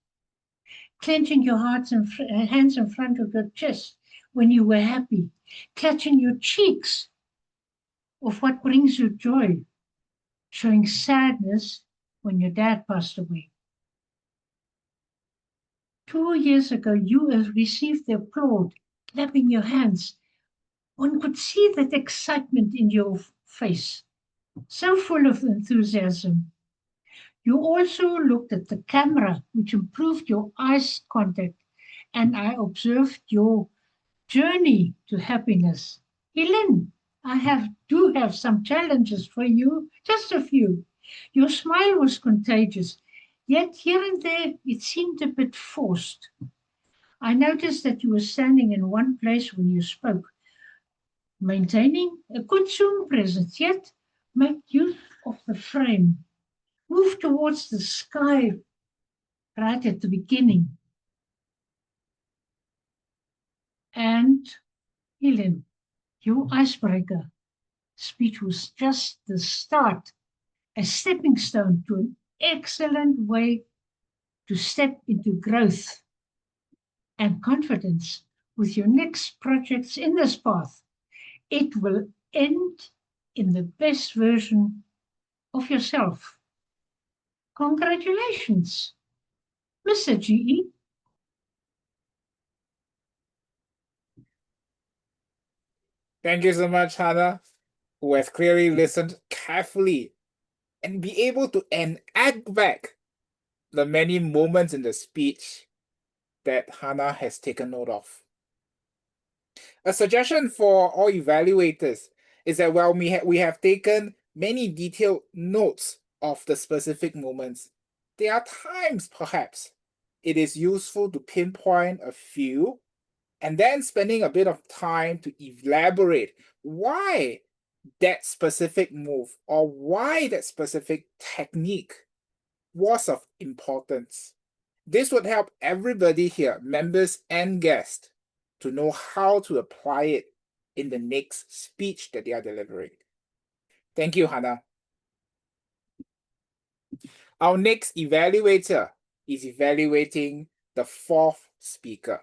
clenching your hands in front of your chest when you were happy, clutching your cheeks of what brings you joy, showing sadness when your dad passed away. 2 years ago, you received the applaud, clapping your hands. One could see that excitement in your face. so full of enthusiasm. You also looked at the camera, which improved your eyes contact, and I observed your journey to happiness. Helen, do have some challenges for you, just a few. Your smile was contagious, yet here and there it seemed a bit forced. I noticed that you were standing in one place when you spoke, maintaining a good Zoom presence, yet make use of the frame. Move towards the sky right at the beginning. And Helen, your icebreaker speech was just the start, a stepping stone to an excellent way to step into growth and confidence with your next projects in this path. It will end in the best version of yourself. Congratulations, Mr. GE. Thank you so much, Hannah, who has clearly listened carefully and be able to enact back the many moments in the speech that Hannah has taken note of. A suggestion for all evaluators is that while we have taken many detailed notes of the specific moments, there are times perhaps it is useful to pinpoint a few and then spending a bit of time to elaborate why that specific move or why that specific technique was of importance. This would help everybody here, members and guests, to know how to apply it in the next speech that they are delivering. Thank you, Hannah. Our next evaluator is evaluating the fourth speaker.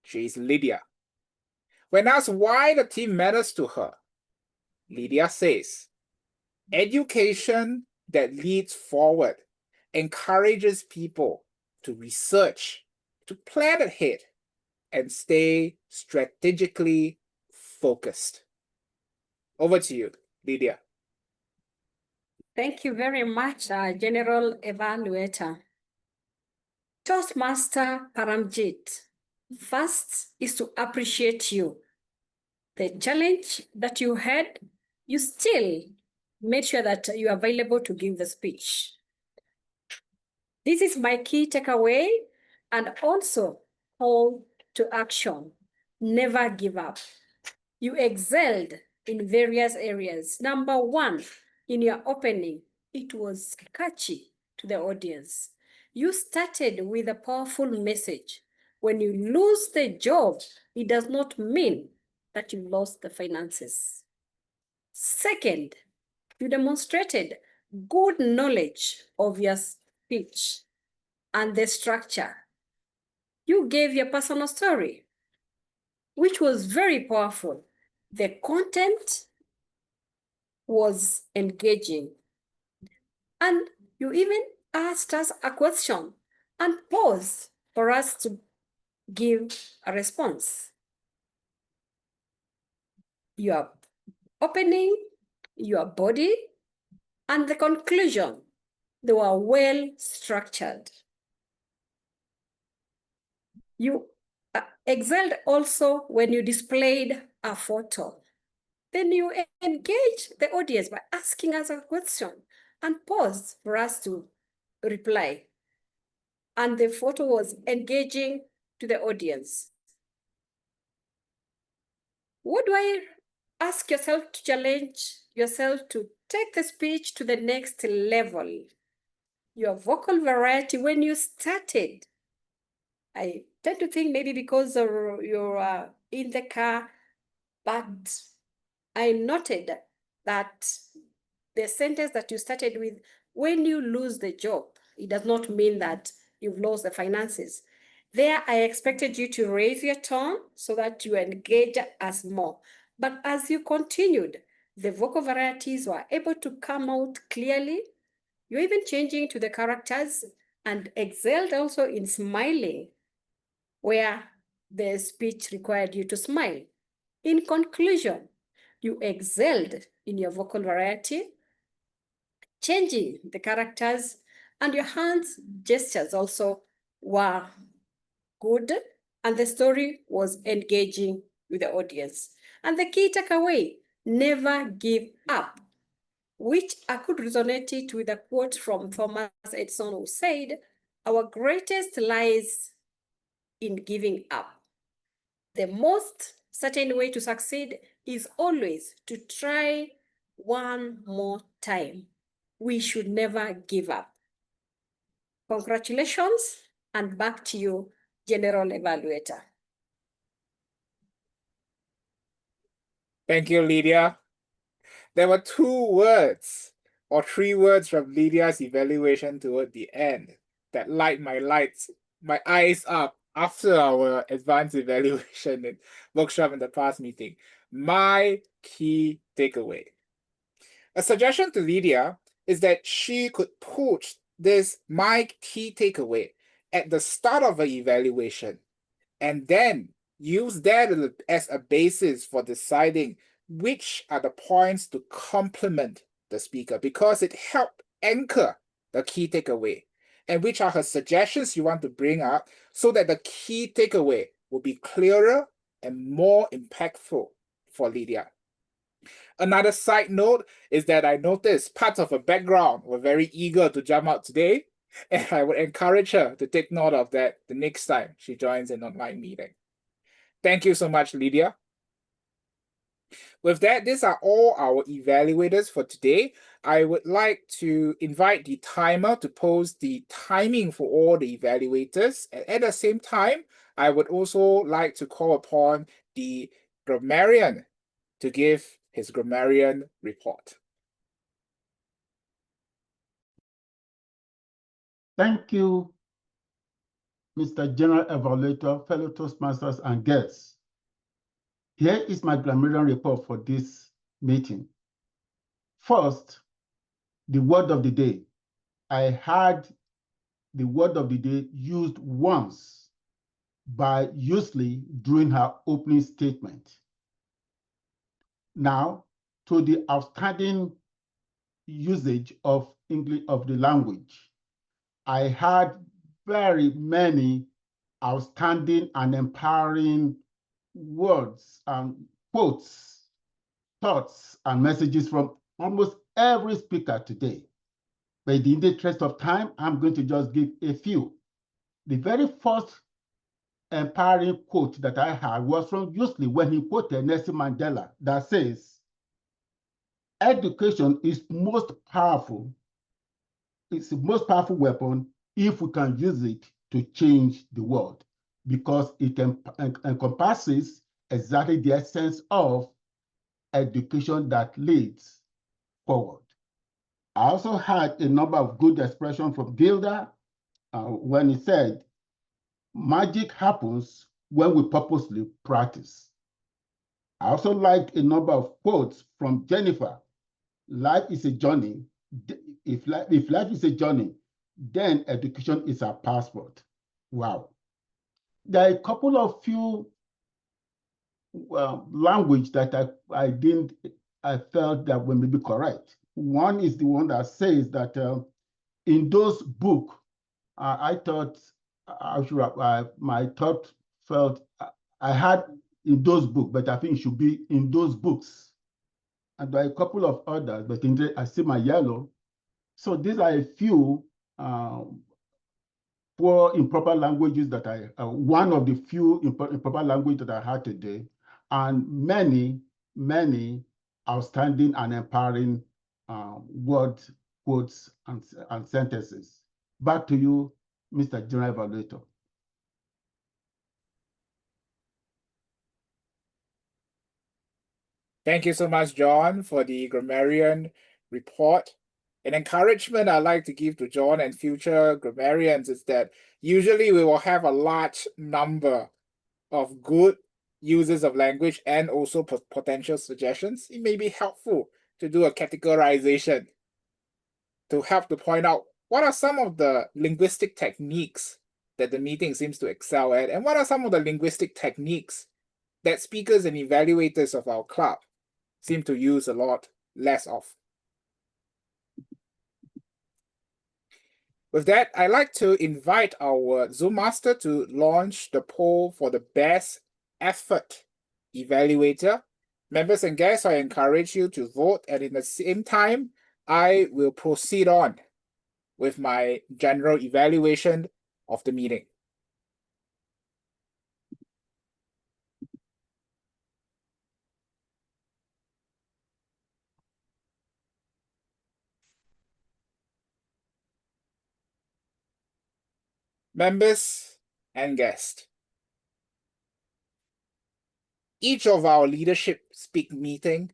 She is Lydia. When asked why the team matters to her, Lydia says, education that leads forward encourages people to research, to plan ahead, and stay strategically focused. Over to you, Lydia. Thank you very much, General Evaluator. Toastmaster Paramjit, first is to appreciate you. The challenge that you had, you still made sure that you are available to give the speech. This is my key takeaway and also call to action. Never give up. You excelled in various areas. Number one, in your opening, it was catchy to the audience. You started with a powerful message. When you lose the job, it does not mean that you lost the finances. Second, you demonstrated good knowledge of your speech and the structure. You gave your personal story, which was very powerful. The content was engaging. And you even asked us a question and paused for us to give a response. Your opening, your body, and the conclusion, they were well structured. You excelled also when you displayed a photo. Then you engage the audience by asking us a question and pause for us to reply. And the photo was engaging to the audience. What do I ask yourself to challenge yourself to take the speech to the next level? Your vocal variety when you started. I tend to think maybe because you're in the car, but I noted that the sentence that you started with, when you lose the job, it does not mean that you've lost the finances. There, I expected you to raise your tone so that you engage us more. But as you continued, the vocal varieties were able to come out clearly. You're even changing to the characters and excelled also in smiling, where the speech required you to smile. In conclusion, You excelled in your vocal variety, changing the characters, and your hands gestures also were good, and the story was engaging with the audience. And the key takeaway, never give up, which I could resonate it with a quote from Thomas Edison, who said, "Our greatest lies in giving up. The most certain way to succeed is always to try one more time. We should never give up." Congratulations, and back to you, General Evaluator. Thank you, Lydia. There were 2 words or 3 words from Lydia's evaluation toward the end that light my eyes up after our advanced evaluation and workshop in the past meeting. My key takeaway. A suggestion to Lydia is that she could put this my key takeaway at the start of her evaluation and then use that as a basis for deciding which are the points to complement the speaker, because it helped anchor the key takeaway, and which are her suggestions you want to bring up so that the key takeaway will be clearer and more impactful for Lydia. Another side note is that I noticed parts of her background were very eager to jump out today, and I would encourage her to take note of that the next time she joins an online meeting. Thank you so much, Lydia. With that, these are all our evaluators for today. I would like to invite the timer to post the timing for all the evaluators. And at the same time, I would also like to call upon the grammarian to give his grammarian report. Thank you, Mr. General Evaluator, fellow Toastmasters and guests. Here is my grammarian report for this meeting. First, the word of the day. I had the word of the day used once by Youselee during her opening statement. Now, to the outstanding usage of English of the language. I had very many outstanding and empowering words and quotes, thoughts, and messages from almost every speaker today. But in the interest of time, I'm going to just give a few. The very first empowering quote that I had was from Youselee when he quoted Nelson Mandela that says, "Education is most powerful. It's the most powerful weapon if we can use it to change the world, because it encompasses exactly the essence of education that leads forward." I also had a number of good expressions from Glida when he said, "Magic happens when we purposely practice." I also liked a number of quotes from Jennifer. "Life is a journey. If life is a journey, then education is our passport." Wow. There are a couple of few language that I felt that were maybe correct. One is the one that says that in those books, I thought I should have, my thought felt I had in those books, but I think it should be in those books. And there are a couple of others, but I see my yellow. So these are a few poor improper languages that one of the few improper language that I had today, and many, many outstanding and empowering words, quotes, and sentences. Back to you, Mr. General Evaluator. Thank you so much, John, for the grammarian report. An encouragement I'd like to give to John and future grammarians is that usually we will have a large number of good uses of language and also potential suggestions. It may be helpful to do a categorization to help to point out what are some of the linguistic techniques that the meeting seems to excel at, and what are some of the linguistic techniques that speakers and evaluators of our club seem to use a lot less of. With that, I'd like to invite our Zoom master to launch the poll for the best effort evaluator. Members and guests, I encourage you to vote, and in the same time, I will proceed on with my general evaluation of the meeting. Members and guests, each of our leadership speak meeting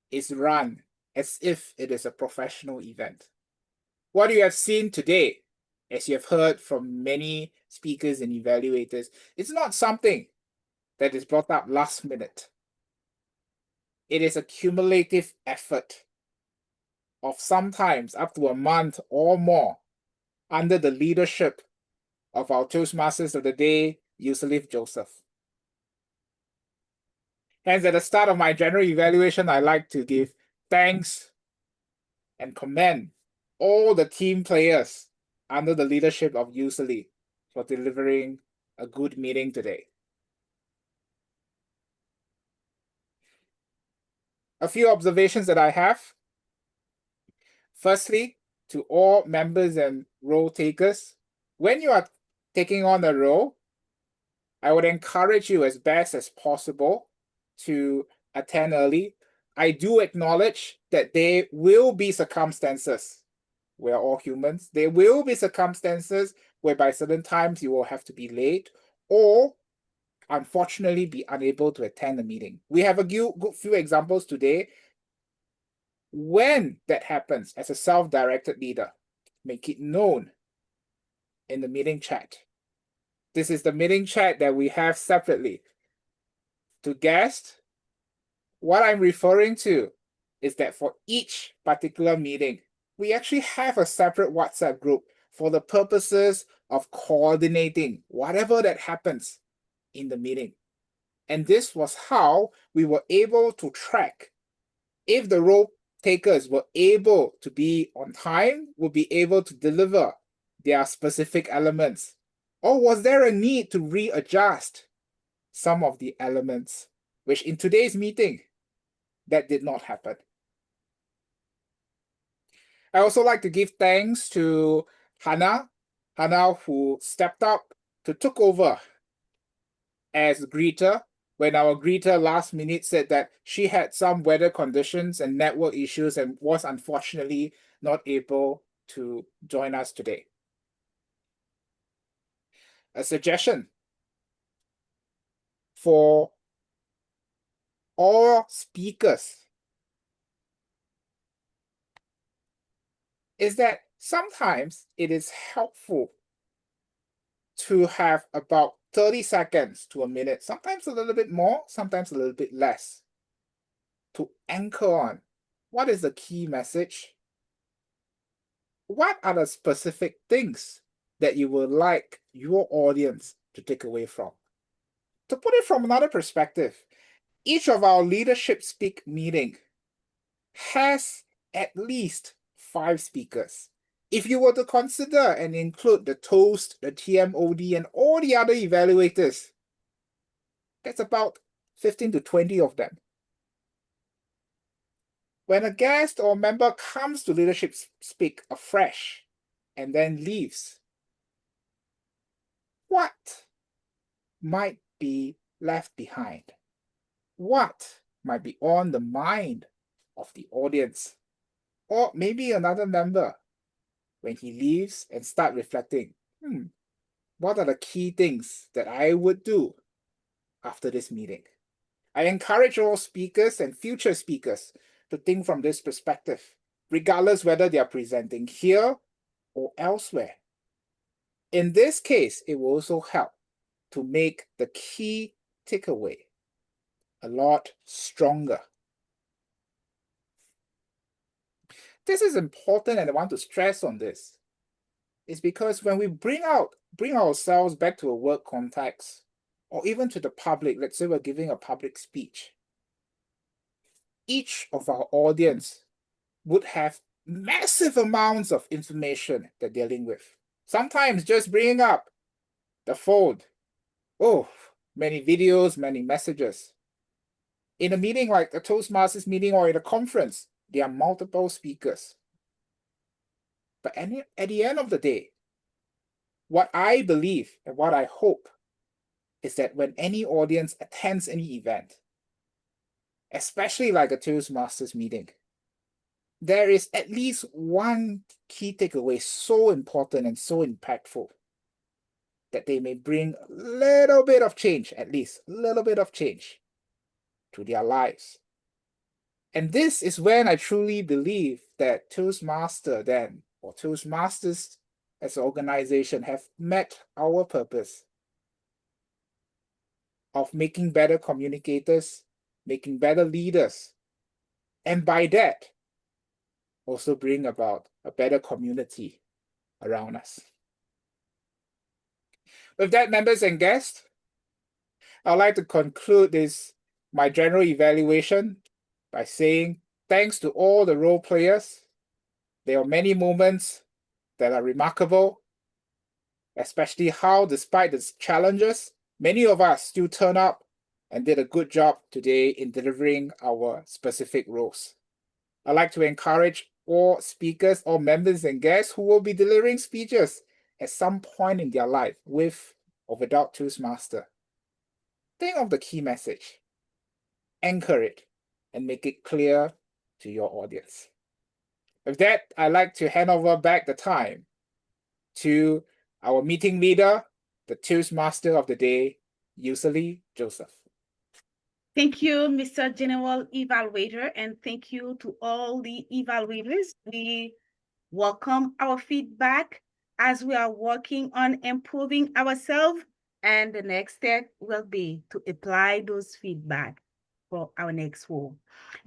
is run as if it is a professional event. What you have seen today, as you have heard from many speakers and evaluators, it's not something that is brought up last minute. It is a cumulative effort of sometimes up to a month or more under the leadership of our Toastmasters of the day, Youselee Joseph. Hence, at the start of my general evaluation, I like to give thanks and commend all the team players under the leadership of Youselee for delivering a good meeting today. A few observations that I have. Firstly, to all members and role takers, when you are taking on a role, I would encourage you as best as possible to attend early. I do acknowledge that there will be circumstances. We're all humans. There will be circumstances whereby certain times you will have to be late or unfortunately be unable to attend the meeting. We have a good few examples today. When that happens, as a self-directed leader, make it known in the meeting chat. This is the meeting chat that we have separately. To guests, what I'm referring to is that for each particular meeting, we actually have a separate WhatsApp group for the purposes of coordinating whatever that happens in the meeting. And this was how we were able to track if the role takers were able to be on time, would be able to deliver their specific elements, or was there a need to readjust some of the elements, which in today's meeting, that did not happen. I also like to give thanks to Hannah, who stepped up to took over as greeter when our greeter last minute said that she had some weather conditions and network issues and was unfortunately not able to join us today. A suggestion for all speakers is that sometimes it is helpful to have about 30 seconds to a minute, sometimes a little bit more, sometimes a little bit less, to anchor on what is the key message, what are the specific things that you would like your audience to take away from. To put it from another perspective, each of our leadership speak meeting has at least 5 speakers. If you were to consider and include the toast, the TMOD, and all the other evaluators, that's about 15 to 20 of them. When a guest or member comes to leadership speak afresh and then leaves, what might be left behind? What might be on the mind of the audience? Or maybe another member, when he leaves and start reflecting, what are the key things that I would do after this meeting? I encourage all speakers and future speakers to think from this perspective, regardless whether they are presenting here or elsewhere. In this case, it will also help to make the key takeaway a lot stronger. This is important, and I want to stress on this. It's because when we bring ourselves back to a work context, or even to the public, let's say we're giving a public speech, each of our audience would have massive amounts of information they're dealing with. Sometimes just bringing up the phone. Oh, many videos, many messages. In a meeting like a Toastmasters meeting or in a conference, there are multiple speakers. But at the end of the day, what I believe and what I hope is that when any audience attends any event, especially like a Toastmasters meeting, there is at least one key takeaway so important and so impactful that they may bring a little bit of change, at least a little bit of change to their lives. And this is when I truly believe that Toastmaster then, or Toastmasters as an organization, have met our purpose of making better communicators, making better leaders, and by that, also bring about a better community around us. With that, members and guests, I'd like to conclude my general evaluation by saying thanks to all the role players. There are many moments that are remarkable, especially how, despite the challenges, many of us still turn up and did a good job today in delivering our specific roles. I'd like to encourage all speakers, all members and guests who will be delivering speeches at some point in their life, with or without Toastmaster. Think of the key message, anchor it, and make it clear to your audience. With that, I'd like to hand over back the time to our meeting leader, the Toastmaster of the day, Youselee Joseph. Thank you, Mr. General Evaluator, and thank you to all the evaluators. We welcome our feedback as we are working on improving ourselves, and the next step will be to apply those feedback for our next role.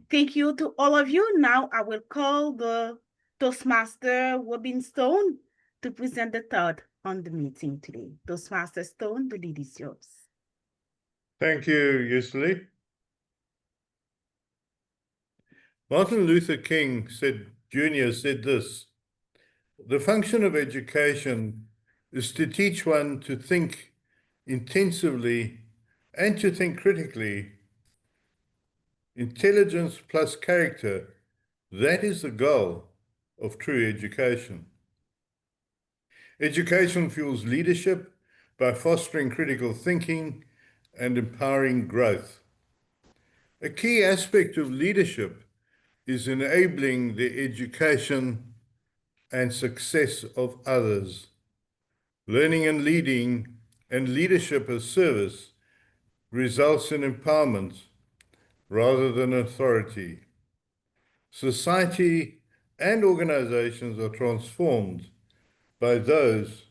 Thank you to all of you. Now I will call the Toastmaster Robin Stone to present the thought on the meeting today. Toastmaster Stone, the lead is yours. Thank you, Youselee. Martin Luther King Jr. said this: "The function of education is to teach one to think intensively and to think critically. Intelligence plus character, that is the goal of true education. Education fuels leadership by fostering critical thinking and empowering growth. A key aspect of leadership is enabling the education and success of others. Learning and leading and leadership as service results in empowerment rather than authority. Society and organizations are transformed by those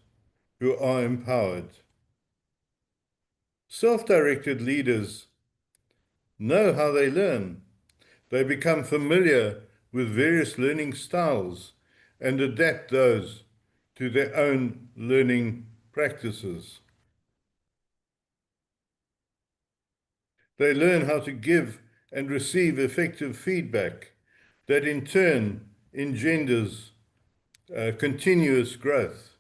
who are empowered. Self-directed leaders know how they learn. They become familiar with various learning styles and adapt those to their own learning practices. They learn how to give and receive effective feedback that in turn engenders continuous growth.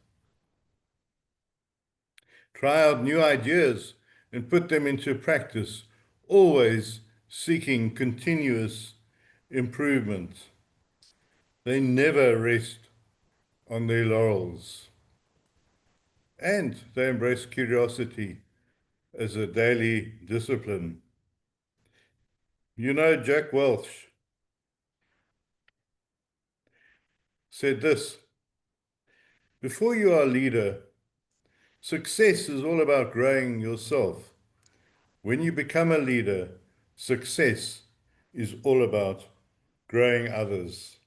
Try out new ideas and put them into practice, always seeking continuous improvement. They never rest on their laurels. And they embrace curiosity as a daily discipline. You know, Jack Welch said this: "Before you are a leader, success is all about growing yourself. When you become a leader, success is all about growing others."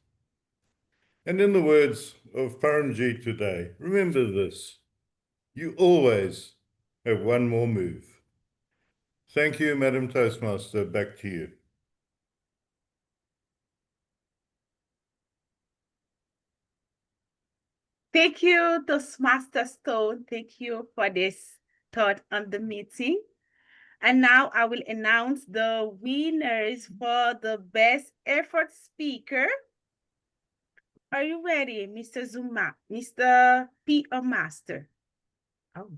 And in the words of Paramjit today, remember this: you always have one more move. Thank you, Madam Toastmaster. Back to you. Thank you, Toastmaster Stone. Thank you for this thought on the meeting. And now I will announce the winners for the best effort speaker. Are you ready, Mr. Zuma, Mr. PR Master? Oh.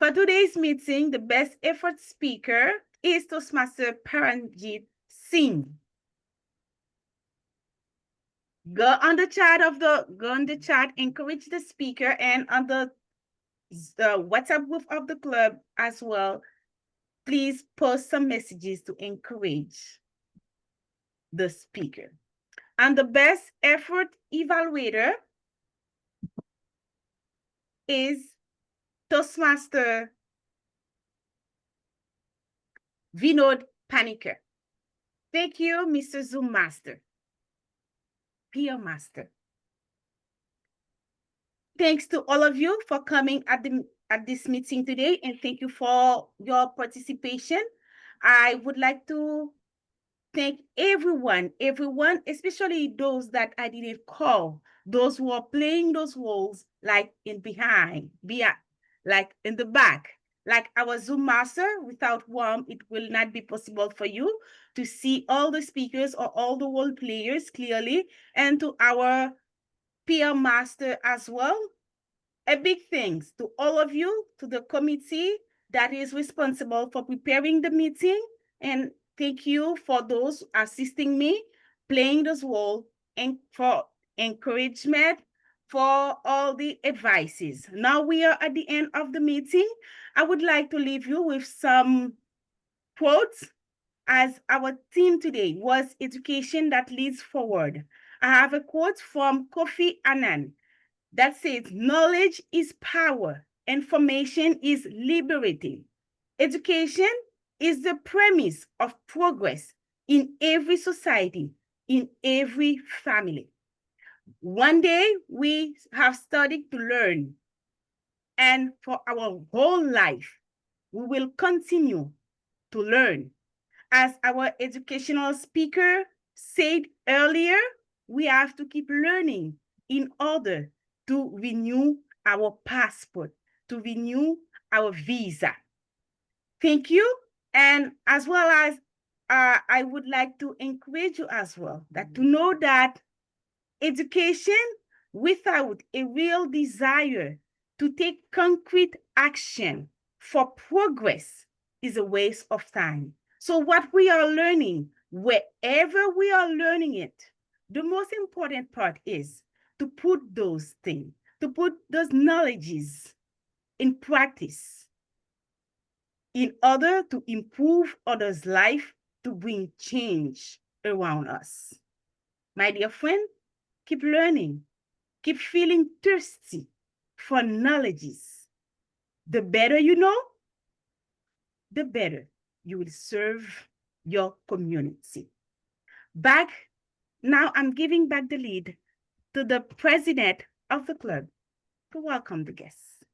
For today's meeting, the best effort speaker is Toastmaster Paramjit Singh. Go on the chat, encourage the speaker, and on the WhatsApp group of the club as well. Please post some messages to encourage the speaker. And the best effort evaluator is Toastmaster Vinod Panicker. Thank you, Mr. Zoom Master, PR Master. Thanks to all of you for coming at this meeting today, and thank you for your participation. I would like to thank everyone, especially those that I didn't call, those who are playing those roles like like in the back. Like our Zoom master, without whom it will not be possible for you to see all the speakers or all the role players clearly, and to our PR master as well. A big thanks to all of you, to the committee that is responsible for preparing the meeting, and thank you for those assisting me, playing this role, and for encouragement, for all the advices. Now we are at the end of the meeting. I would like to leave you with some quotes, as our theme today was education that leads forward. I have a quote from Kofi Annan that says, knowledge is power, information is liberating. Education is the premise of progress in every society, in every family. One day we have studied to learn, and for our whole life, we will continue to learn. As our educational speaker said earlier, we have to keep learning in order to renew our passport, to renew our visa. Thank you. And as well as I would like to encourage you as well that to know that education without a real desire to take concrete action for progress is a waste of time. So what we are learning, wherever we are learning it, the most important part is to put those things, to put those knowledges in practice in order to improve others' life, to bring change around us. My dear friend, keep learning, keep feeling thirsty for knowledges. The better you know, the better you will serve your community. Now I'm giving back the lead to the president of the club to welcome the guests.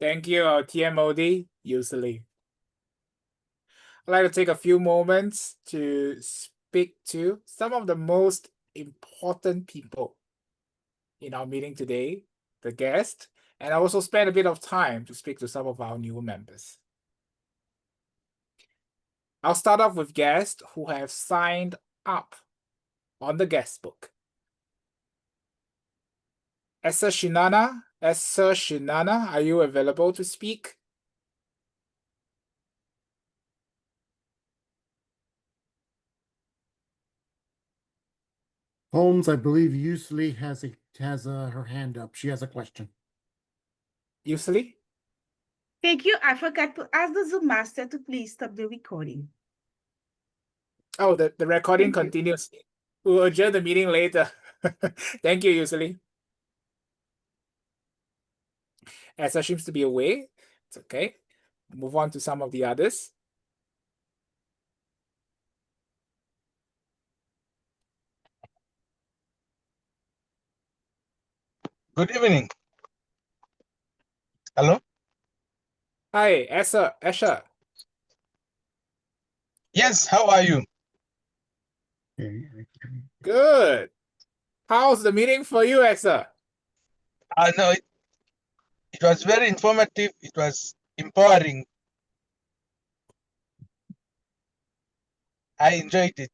Thank you, our TMOD, Youselee. I'd like to take a few moments to speak to some of the most important people in our meeting today, the guest, and I also spend a bit of time to speak to some of our new members. I'll start off with guests who have signed up on the guest book. Esther Shinana, are you available to speak? Holmes, I believe Youselee has her hand up. She has a question. Youselee? Thank you. I forgot to ask the Zoom master to please stop the recording. Oh, the recording continues. We'll adjourn the meeting later. Thank you, Youselee. Esther seems to be away. It's okay. Move on to some of the others. Good evening. Hello? Hi, Esha. Yes, how are you? Good. How's the meeting for you, Esha? I know it was very informative. It was empowering. I enjoyed it.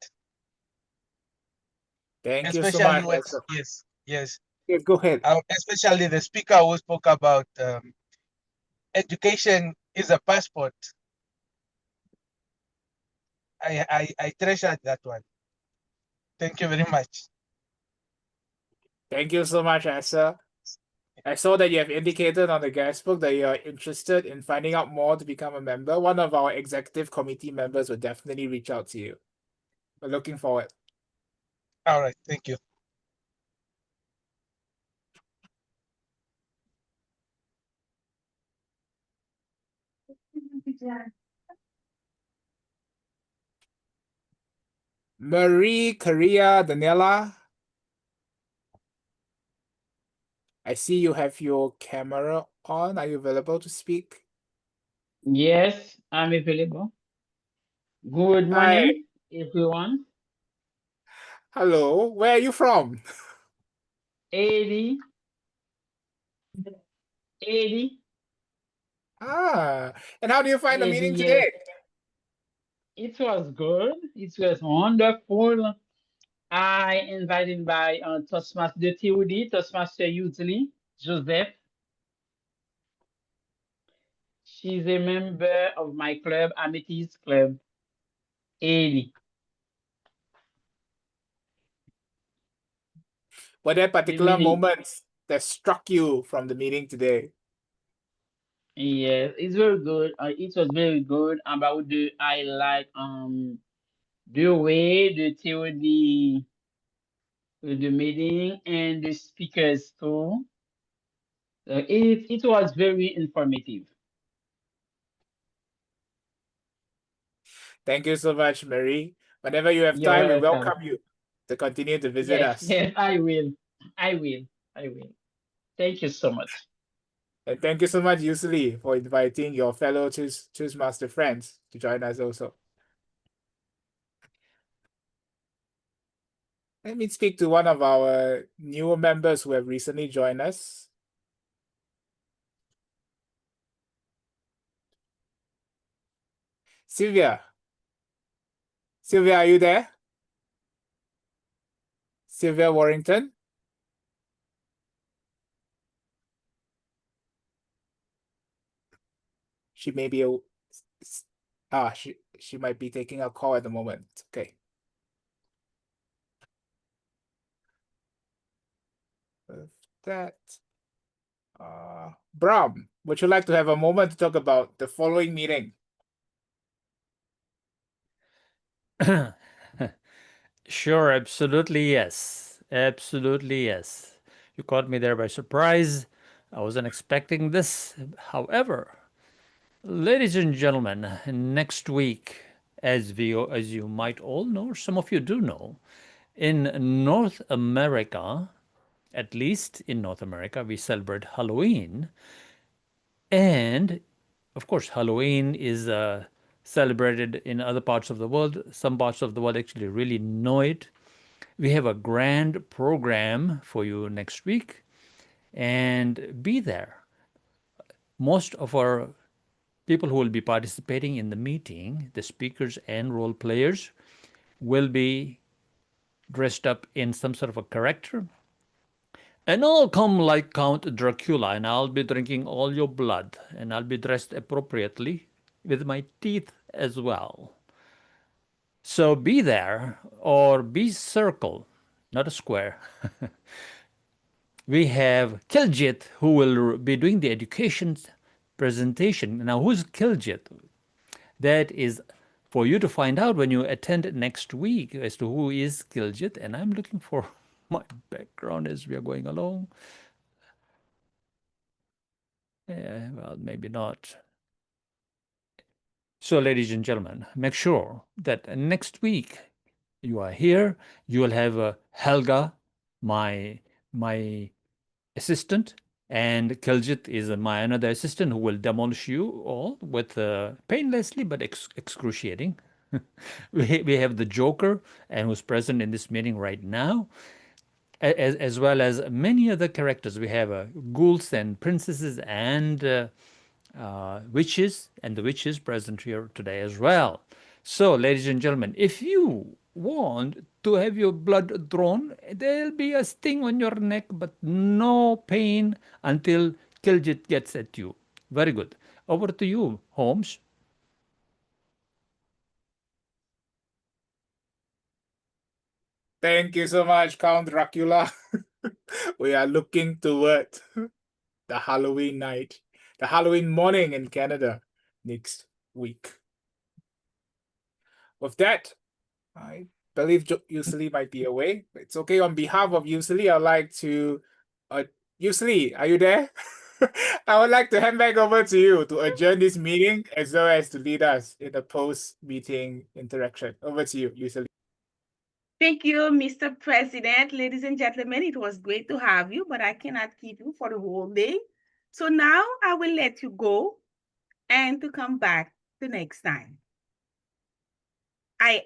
Thank you so Especially much, when, Asa. yes. Yes, go ahead. Especially the speaker who spoke about education is a passport. I treasured that one. Thank you very much. Thank you so much, Asa. I saw that you have indicated on the guestbook that you are interested in finding out more to become a member. One of our executive committee members will definitely reach out to you. We're looking forward. All right, thank you. Marie, Korea, Daniela. I see you have your camera on. Are you available to speak? Yes, I'm available. Good Hi. morning, everyone. Hello. Where are you from? 80. 80. Ah, and how do you find the 80, meeting yes. today? It was good. It was wonderful. I invited by Toastmaster TOD, Toastmaster Youselee, Joseph. She's a member of my club, Amethyst Club 80. Were there particular meeting- moments that struck you from the meeting today? Yes, it's very good. It was very good about I like the way the TOD the meeting and the speakers too. It was very informative. Thank you so much, Mary. Whenever you have You're time, we welcome. welcome you to continue to visit Yes, us. yes, I will. I will. I will. Thank you so much. And thank you so much, Youselee, for inviting your fellow Choose Master friends to join us also. Let me speak to one of our newer members who have recently joined us. Sylvia. Sylvia, are you there? Sylvia Warrington? She may be she might be taking a call at the moment. Okay. With that, Bram, would you like to have a moment to talk about the following meeting? Sure, absolutely yes. Absolutely yes. You caught me there by surprise. I wasn't expecting this. However, ladies and gentlemen, next week, as you might all know, or some of you do know, in North America, at least in North America, we celebrate Halloween. And of course, Halloween is celebrated in other parts of the world. Some parts of the world actually really know it. We have a grand program for you next week, and be there. Most of our people who will be participating in the meeting, the speakers and role players, will be dressed up in some sort of a character. And I'll come like Count Dracula, and I'll be drinking all your blood, and I'll be dressed appropriately with my teeth as well. So be there, or be circle, not a square. We have Kiljit, who will be doing the education presentation. Now, who's Kiljit? That is for you to find out when you attend next week as to who is Kiljit. And I'm looking for my background as we are going along. Yeah, well, maybe not. So, ladies and gentlemen, make sure that next week you are here. You will have Helga, my assistant, and Kiljit is my another assistant who will demolish you all with painlessly but excruciating. We have the Joker, and who's present in this meeting right now. as well as many other characters. We have ghouls and princesses and witches, and the witches present here today as well. So, ladies and gentlemen, if you want to have your blood drawn, there'll be a sting on your neck, but no pain until Kiljit gets at you. Very good. Over to you, Holmes. Thank you so much, Count Dracula. We are looking toward the Halloween night, the Halloween morning in Canada next week. With that, I believe Youselee might be away. It's okay. On behalf of Youselee, I'd like to... Youselee, are you there? I would like to hand back over to you to adjourn this meeting as well as to lead us in the post-meeting interaction. Over to you, Youselee. Thank you, Mr. President. Ladies and gentlemen, it was great to have you, but I cannot keep you for the whole day. So now I will let you go and to come back the next time. I